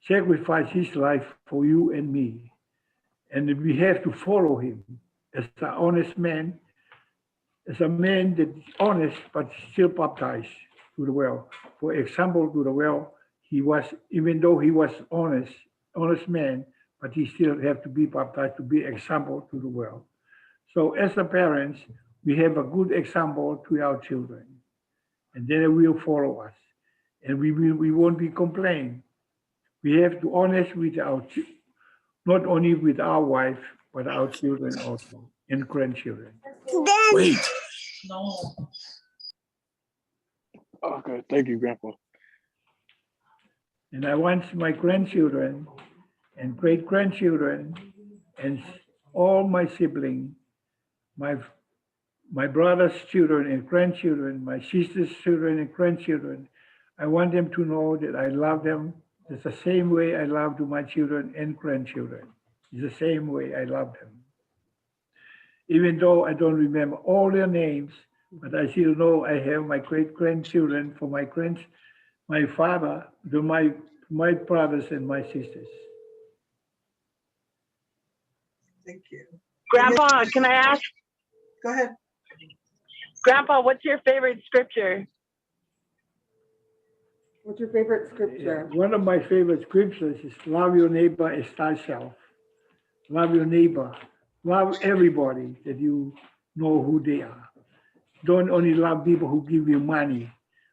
sacrifice his life for you and me. And we have to follow him as an honest man, as a man that is honest but still baptized to the world. For example, to the world, he was, even though he was honest man, but he still have to be baptized to be example to the world. So as a parents, we have a good example to our children, and then they will follow us, and we won't be complaining. We have to honest with our, not only with our wife, but our children also, and grandchildren. Wait. No. Okay, thank you, Grandpa. And I want my grandchildren and great-grandchildren and all my siblings, my brother's children and grandchildren, my sister's children and grandchildren, I want them to know that I love them. It's the same way I love to my children and grandchildren. It's the same way I love them. Even though I don't remember all their names, but I still know I have my great-grandchildren for my father, my brothers and my sisters. Thank you. Grandpa, can I ask? Go ahead. Grandpa, what's your favorite scripture? What's your favorite scripture? Yeah, one of my favorite scriptures is love your neighbor as thyself. Love your neighbor. Love everybody that you know who they are. Don't only love people who give you money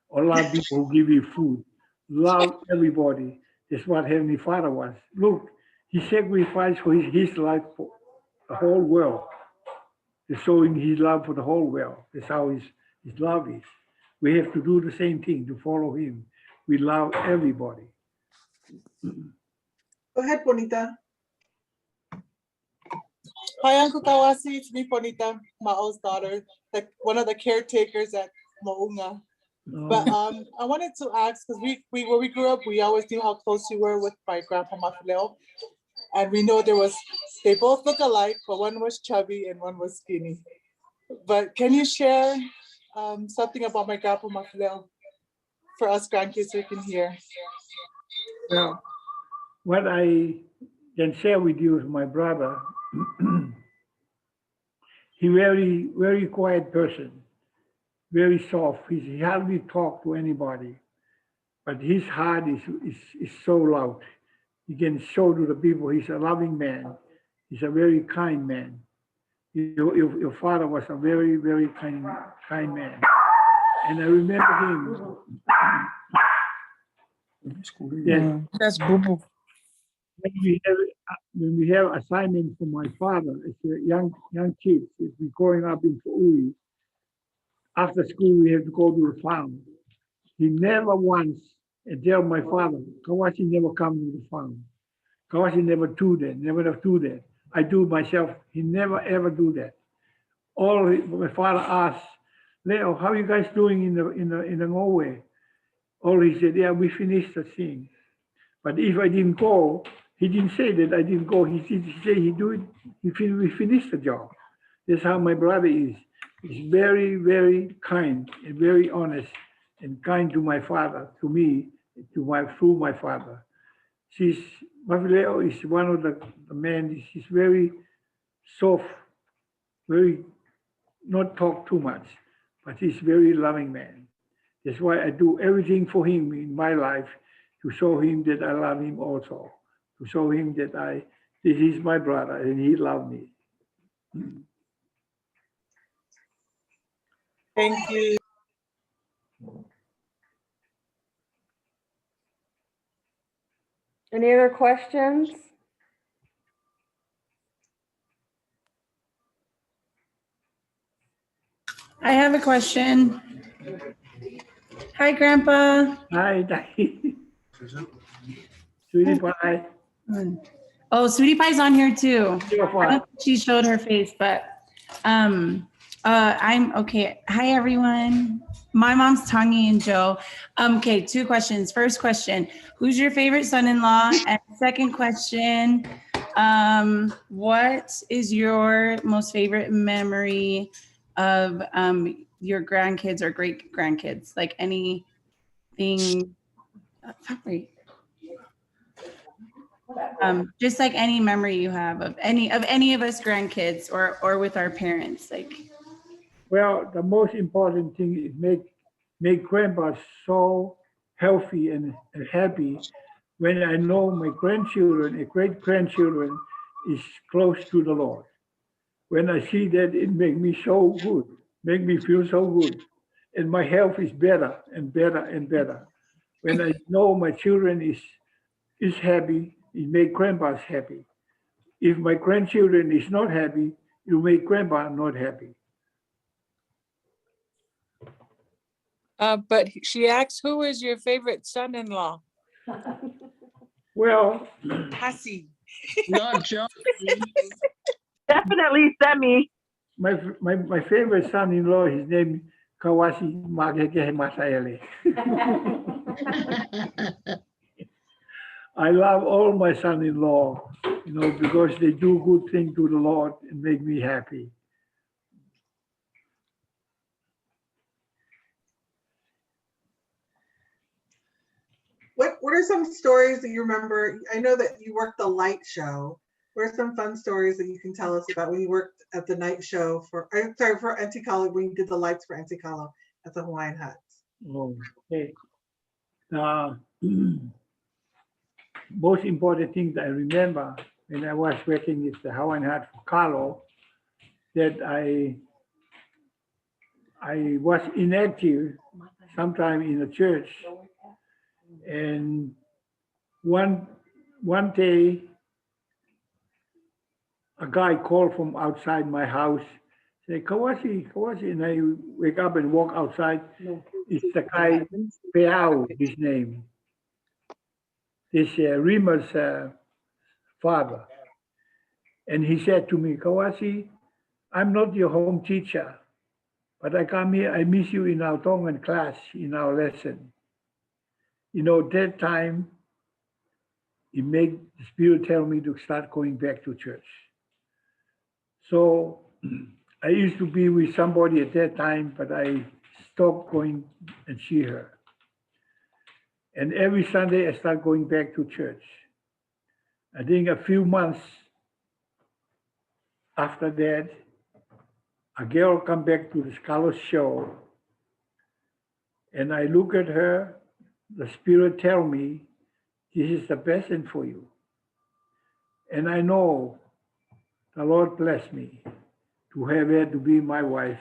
or love people who give you food. Love everybody. That's what Heavenly Father was. Look, he sacrificed for his life for the whole world. He's showing his love for the whole world. That's how his love is. We have to do the same thing to follow him. We love everybody. Go ahead, Bonita. Hi, Uncle Kauasi. It's me, Bonita, Mao's daughter, like one of the caretakers at Mo'unga. But I wanted to ask, because we where we grew up, we always knew how close you were with my grandpa Mataele. And we know they both look alike, but one was chubby and one was skinny. But can you share something about my grandpa Mataele for us grandkids so we can hear? Well, what I can share with you is my brother. He very, very quiet person, very soft. He hardly talk to anybody, but his heart is so loud. He can show to the people he's a loving man. He's a very kind man. your father was a very, very kind man. And I remember him. That That's boo boo. when we have assignment for my father, as a young kids, if we growing up in Fa'ui, after school we have to go to the farm. He never once tell my father, Kauasi never come to the farm. Kauasi never do that. I do myself. He never ever do that. My father asked, Leo, how are you guys doing in the Norway? All he said, yeah, we finished the thing. But if I didn't go, he didn't say that I didn't go. He said he do it. We finished the job. That's how my brother is. He's very, very kind and very honest and kind to my father, to me, through my father. Mafileo is one of the men. He's very soft, very not talk too much, but he's very loving man. That's why I do everything for him in my life to show him that I love him also, to show him that this is my brother and he loved me. Thank you. Any other questions? I have a question. Hi, Grandpa. Hi, Daddy. Sweetie pie. Oh, Sweetie Pie's on here too. Sweetie pie. I don't think she showed her face, but I'm okay. Hi, everyone. My mom's Tangi and Joe. Okay, 2 questions. First question, who's your favorite son-in-law? And second question, what is your most favorite memory of your grandkids or great grandkids? Like anything, just like any memory you have of any of us grandkids or with our parents, like. Well, the most important thing is make grandpa so healthy and happy when I know my grandchildren and great grandchildren is close to the Lord. When I see that, it makes me so good, make me feel so good. And my health is better and better and better. When I know my children is happy, it makes grandpa happy. If my grandchildren is not happy, it will make grandpa not happy. But she asks, who is your favorite son-in-law? Well, Hussy. Not John. Definitely Semi. My favorite son-in-law, his name Kauasi Mataele. I love all my son-in-law, because they do good things to the Lord and make me happy. What are some stories that you remember? I know that you worked the light show. What are some fun stories that you can tell us about when you worked at the night show for Antikalo, when you did the lights for Antikalo at the Hawaiian Huts? Okay. Most important thing that I remember when I was working at the Hawaiian Hut for Kalo, that I was inactive sometime in the church. And one day, a guy called from outside my house, say, Kauasi, and I wake up and walk outside. It's the guy, Peau, his name. This Rima's father. And he said to me, Kauasi, I'm not your home teacher, but I come here, I miss you in our Tongan class, in our lesson. That time, it made the Spirit tell me to start going back to church. So I used to be with somebody at that time, but I stopped going and see her. And every Sunday I start going back to church. I think a few months after that, a girl come back to the Scholar's show, and I look at her, the Spirit tell me, this is the best thing for you. And I know the Lord bless me. to have her to be my wife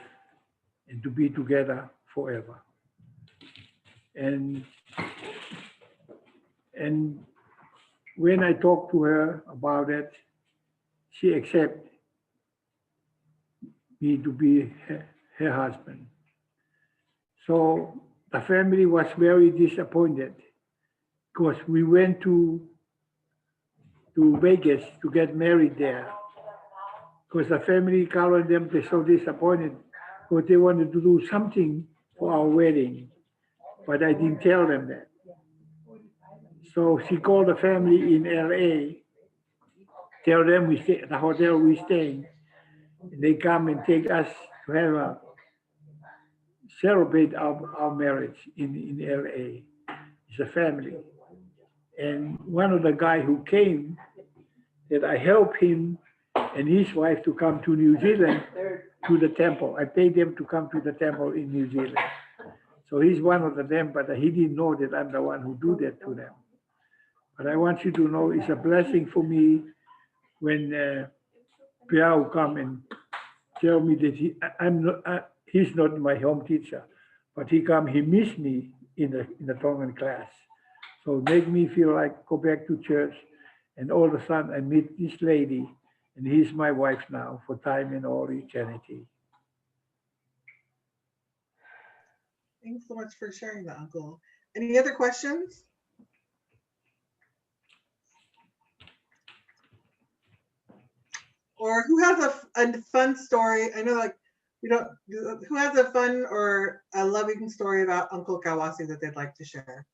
and to be together forever. And when I talked to her about it, she accepted me to be her husband. So the family was very disappointed because we went to Vegas to get married there. Because the family, Carol and them, they're so disappointed because they wanted to do something for our wedding, but I didn't tell them that. So she called the family in LA, tell them we stay at the hotel we staying, and they come and take us to have a celebrate our marriage in LA. It's a family. And one of the guy who came, that I helped him and his wife to come to New Zealand to the temple. I paid them to come to the temple in New Zealand. So he's one of them, but he didn't know that I'm the one who do that to them. But I want you to know it's a blessing for me when Piao come and tell me that he's not my home teacher, but he missed me in the Tongan class. So make me feel like go back to church, and all of a sudden I meet this lady, and he's my wife now for time and all eternity. Thanks so much for sharing that, Uncle. Any other questions? Or who has a fun story? I know, like, we don't. Who has a fun or a loving story about Uncle Kauasi that they'd like to share?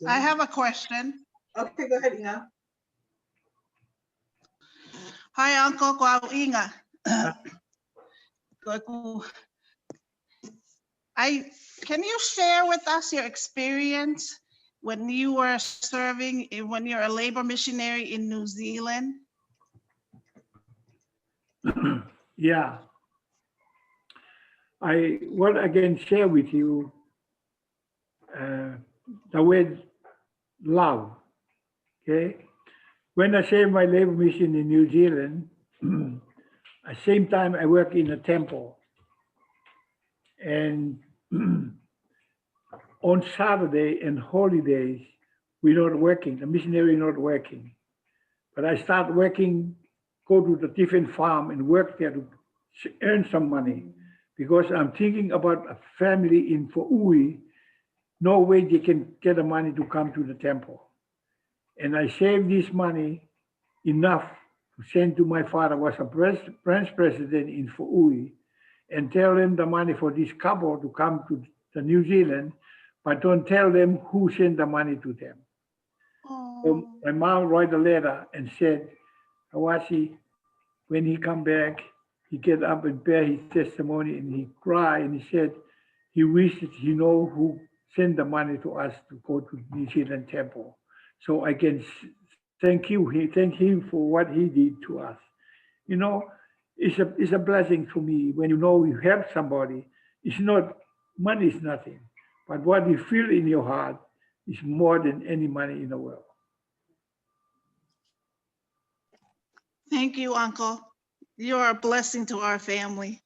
I have a question. Okay, go ahead, Inga. Hi, Uncle Kauinga. Can you share with us your experience when you were serving, when you're a labor missionary in New Zealand? Yeah. I want again share with you the word love. Okay. When I served my labor mission in New Zealand, at the same time I work in a temple. And on Saturday and holidays, we're not working, the missionary not working. But I start working, go to the different farm and work there to earn some money, because I'm thinking about a family in Fa'ui, no way they can get the money to come to the temple. And I saved this money enough to send to my father, was a branch president in Fa'ui, and tell them the money for this couple to come to the New Zealand, but don't tell them who sent the money to them. So my mom wrote a letter and said, Kauasi, when he come back, he get up and bear his testimony, and he cried and he said he wishes he know who sent the money to us to go to New Zealand temple. So I can thank him for what he did to us. You know, it's a blessing for me when you know you help somebody. It's not, money is nothing, but what you feel in your heart is more than any money in the world. Thank you, Uncle. You are a blessing to our family.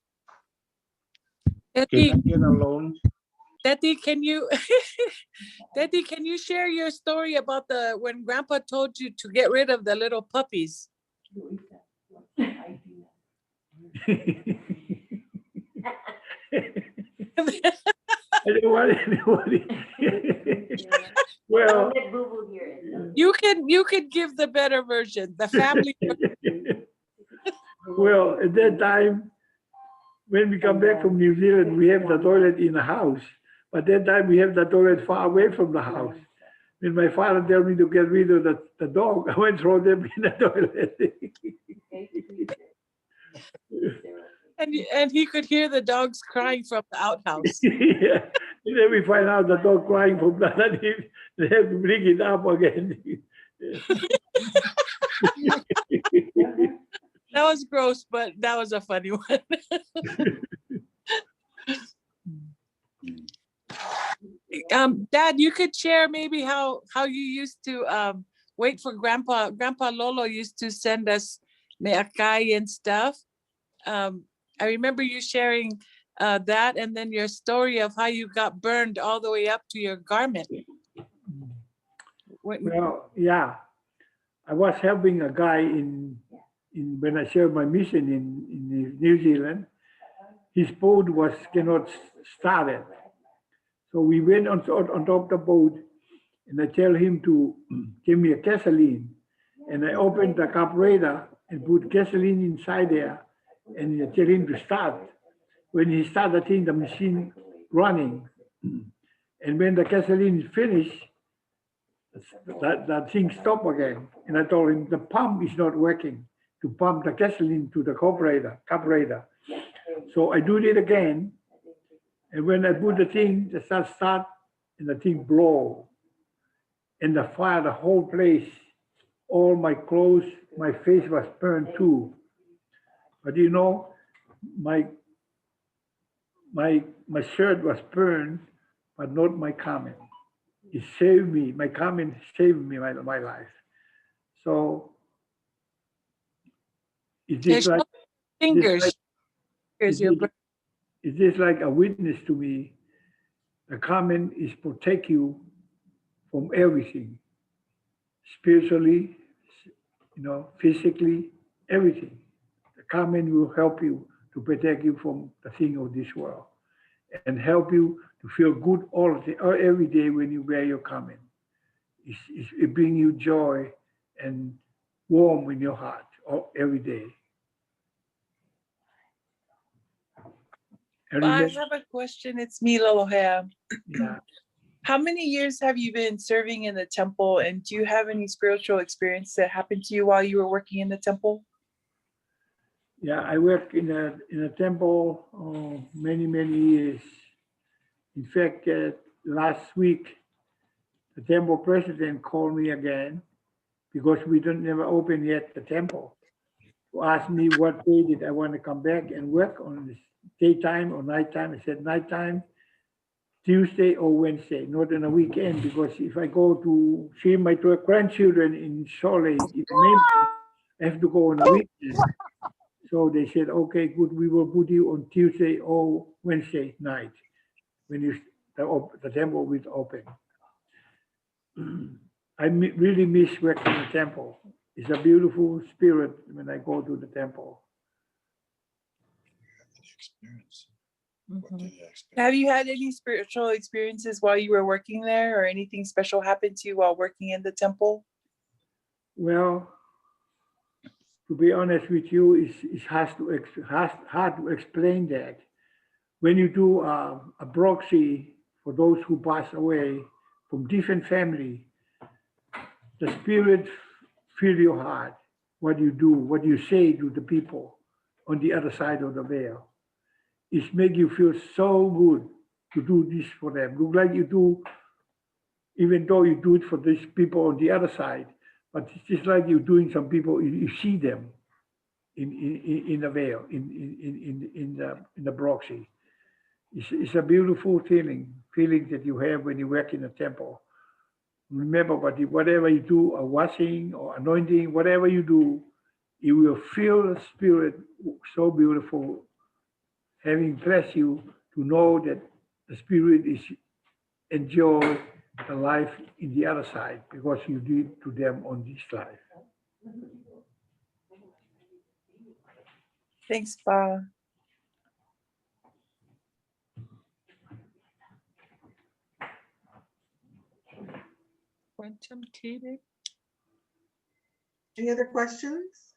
Daddy, Can I get alone? Daddy, can you, Daddy, can you share your story about when Grandpa told you to get rid of the little puppies? I don't want anybody. Well, you can give the better version, the family. Well, at that time, when we come back from New Zealand, we have the toilet in the house. But that time we have the toilet far away from the house. When my father told me to get rid of the dog, I went throw them in the toilet. And he could hear the dogs crying from the outhouse. Yeah. And then we find out the dog crying from underneath. They have to bring it up again. That was gross, but that was a funny one. Dad, you could share maybe how you used to wait for Grandpa. Grandpa Lolo used to send us meakai and stuff. I remember you sharing that, and then your story of how you got burned all the way up to your garment. Well, yeah, I was helping a guy in when I served my mission in New Zealand. His boat cannot start it, so we went on top of the boat, and I tell him to give me a gasoline, and I opened the carburetor and put gasoline inside there, and I tell him to start. When he started, I think the machine running, and when the gasoline is finished, that thing stopped again. And I told him the pump is not working to pump the gasoline to the carburetor. So I do it again, and when I put the thing, the start, and the thing blow, and the fire, the whole place, all my clothes, my face was burned too. But you know, my shirt was burned, but not my garment. It saved me. My garment saved me my life. So is this like fingers? is this like a witness to me? The garment is protect you from everything, spiritually, physically, everything. The garment will help you to protect you from the thing of this world and help you to feel good every day when you wear your garment. It brings you joy and warm in your heart every day. I have a question. It's me, Lolohea. Yeah. How many years have you been serving in the temple, and do you have any spiritual experience that happened to you while you were working in the temple? Yeah, I worked in a temple many years. In fact, last week, the temple president called me again because we don't never open yet the temple, to ask me what day did I want to come back and work on this daytime or nighttime. I said nighttime, Tuesday or Wednesday, not on a weekend, because if I go to see my grandchildren in Chole, I have to go on a weekend. So they said, okay, good, we will put you on Tuesday or Wednesday night when the temple will open. I really miss working in the temple. It's a beautiful spirit when I go to the temple. Have you had any spiritual experiences while you were working there, or anything special happened to you while working in the temple? Well, to be honest with you, it's hard to explain that. When you do a proxy for those who pass away from different family, the spirit fill your heart, what you do, what you say to the people on the other side of the veil. It makes you feel so good to do this for them. Look like you do, even though you do it for these people on the other side, but it's just like you're doing some people, you see them in the veil, in the proxy. It's a beautiful feeling that you have when you work in a temple. Remember, whatever you do, a washing or anointing, whatever you do, you will feel the spirit so beautiful, having blessed you to know that the spirit is enjoy the life in the other side because you did to them on this life. Thanks, Pa. Any other questions?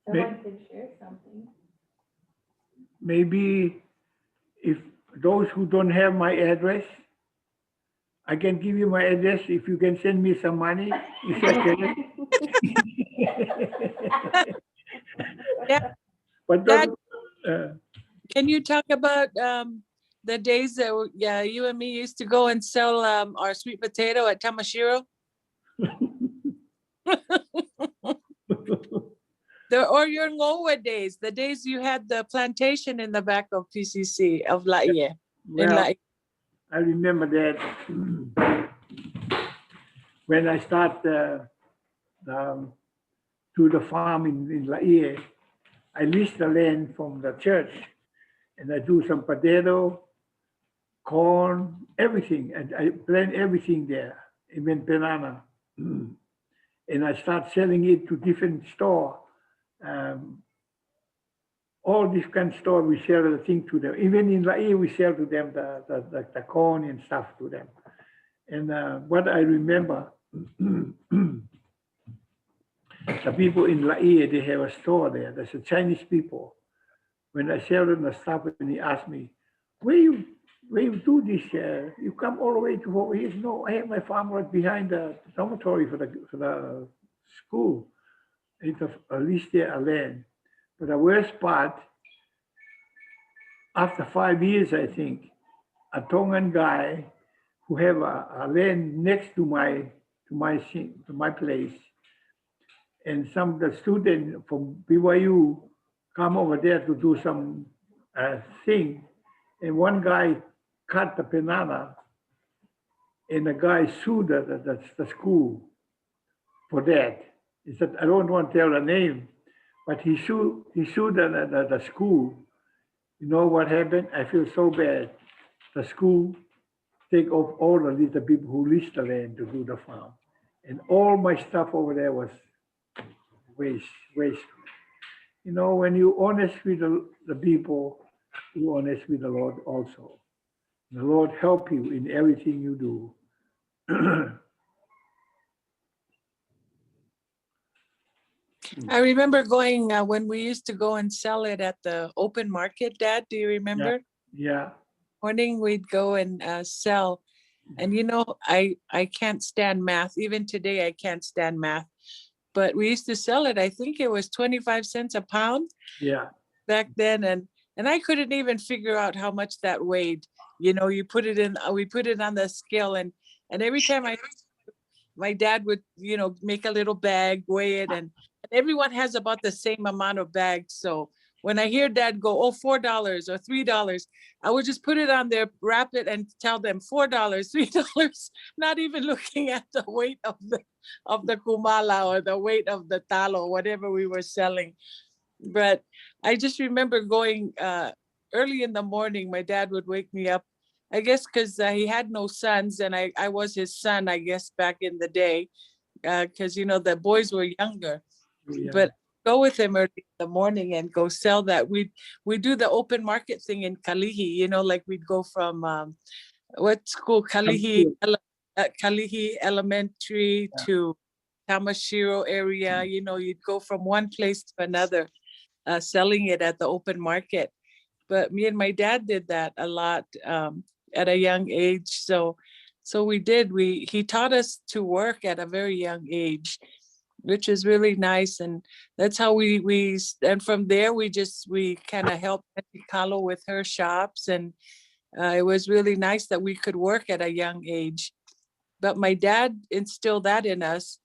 Someone can share something. Maybe if those who don't have my address, I can give you my address if you can send me some money. Is that okay? Yeah. But Dad, don't, can you talk about the days that you and me used to go and sell our sweet potato at Tamashiro? or your Ngoa days, the days you had the plantation in the back of PCC of Laie. Well, I remember that when I start to the farm in Laie, I lease the land from the church and I do some potato, corn, everything. And I plant everything there, even banana. And I start selling it to different store. All these kind of store, we sell the thing to them. Even in Laie, we sell to them the corn and stuff to them. And what I remember, the people in Laie, they have a store there. There's a Chinese people. When I sell them the stuff, and he asked me, where you do this? You come all the way to over here? No, I have my farm right behind the dormitory for the school. It's at least there a land. But the worst part, after 5 years, I think, a Tongan guy who have a land next to my place, and some of the students from BYU come over there to do some thing, and one guy cut the banana, and the guy sued the school for that. He said, I don't want to tell the name, but he sued the school. You know what happened? I feel so bad. The school take off all the little people who leased the land to do the farm. And all my stuff over there was waste. You know, when you're honest with the people, you're honest with the Lord also. The Lord help you in everything you do. I remember going when we used to go and sell it at the open market, Dad. Do you remember? Yeah. Morning we'd go and sell. And you know, I can't stand math. Even today, I can't stand math. But we used to sell it. I think it was 25 cents a pound. Yeah. Back then, and I couldn't even figure out how much that weighed. You know, you put it in. We put it on the scale, and every time my dad would, you know, make a little bag, weigh it, and everyone has about the same amount of bags. So when I hear Dad go, oh, $4 or $3, I would just put it on there, wrap it, and tell them $4, $3, not even looking at the weight of the kumala or the weight of the talo, whatever we were selling. But I just remember going early in the morning. My dad would wake me up, I guess because he had no sons, and I was his son, I guess, back in the day, because, you know, the boys were younger. Yeah. But go with him early in the morning and go sell that. We do the open market thing in Kalihi, you know, like we'd go from what school? Kalihi Elementary to Tamashiro area. You know, you'd go from one place to another, selling it at the open market. But me and my dad did that a lot at a young age. So we did. He taught us to work at a very young age, which is really nice. And that's how we and from there we kind of helped Auntie Kalo with her shops. And it was really nice that we could work at a young age. But my dad instilled that in us.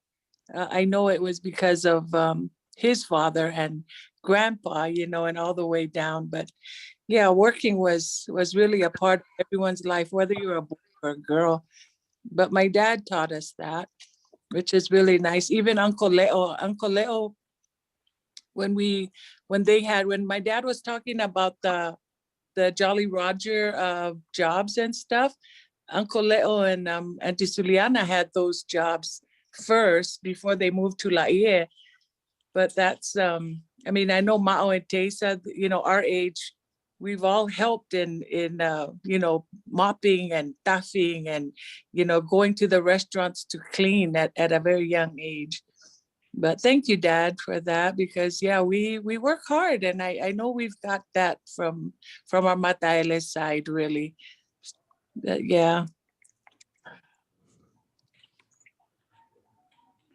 I know it was because of his father and grandpa, you know, and all the way down. But yeah, working was really a part of everyone's life, whether you're a boy or a girl. But my dad taught us that, which is really nice. Even Uncle Leo, when my dad was talking about the Jolly Roger jobs and stuff, Uncle Leo and Auntie Suliana had those jobs first before they moved to Laie. But that's, I mean, I know Mao and Tesa, you know, our age, we've all helped in you know, mopping and taffing and, you know, going to the restaurants to clean at a very young age. But thank you, Dad, for that, because yeah, we work hard, and I know we've got that from our Mataele side, really. Yeah.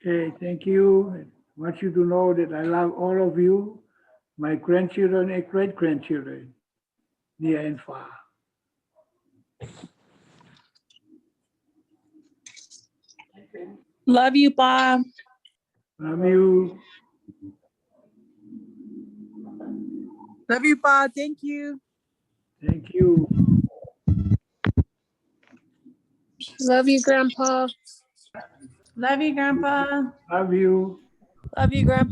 Okay, thank you. I want you to know that I love all of you, my grandchildren and great-grandchildren, near and far. Love you, Bob. Love you. Love you, Pa. Thank you. Thank you. Love you, Grandpa. Love you, Grandpa. Love you. Love you, Grandpa.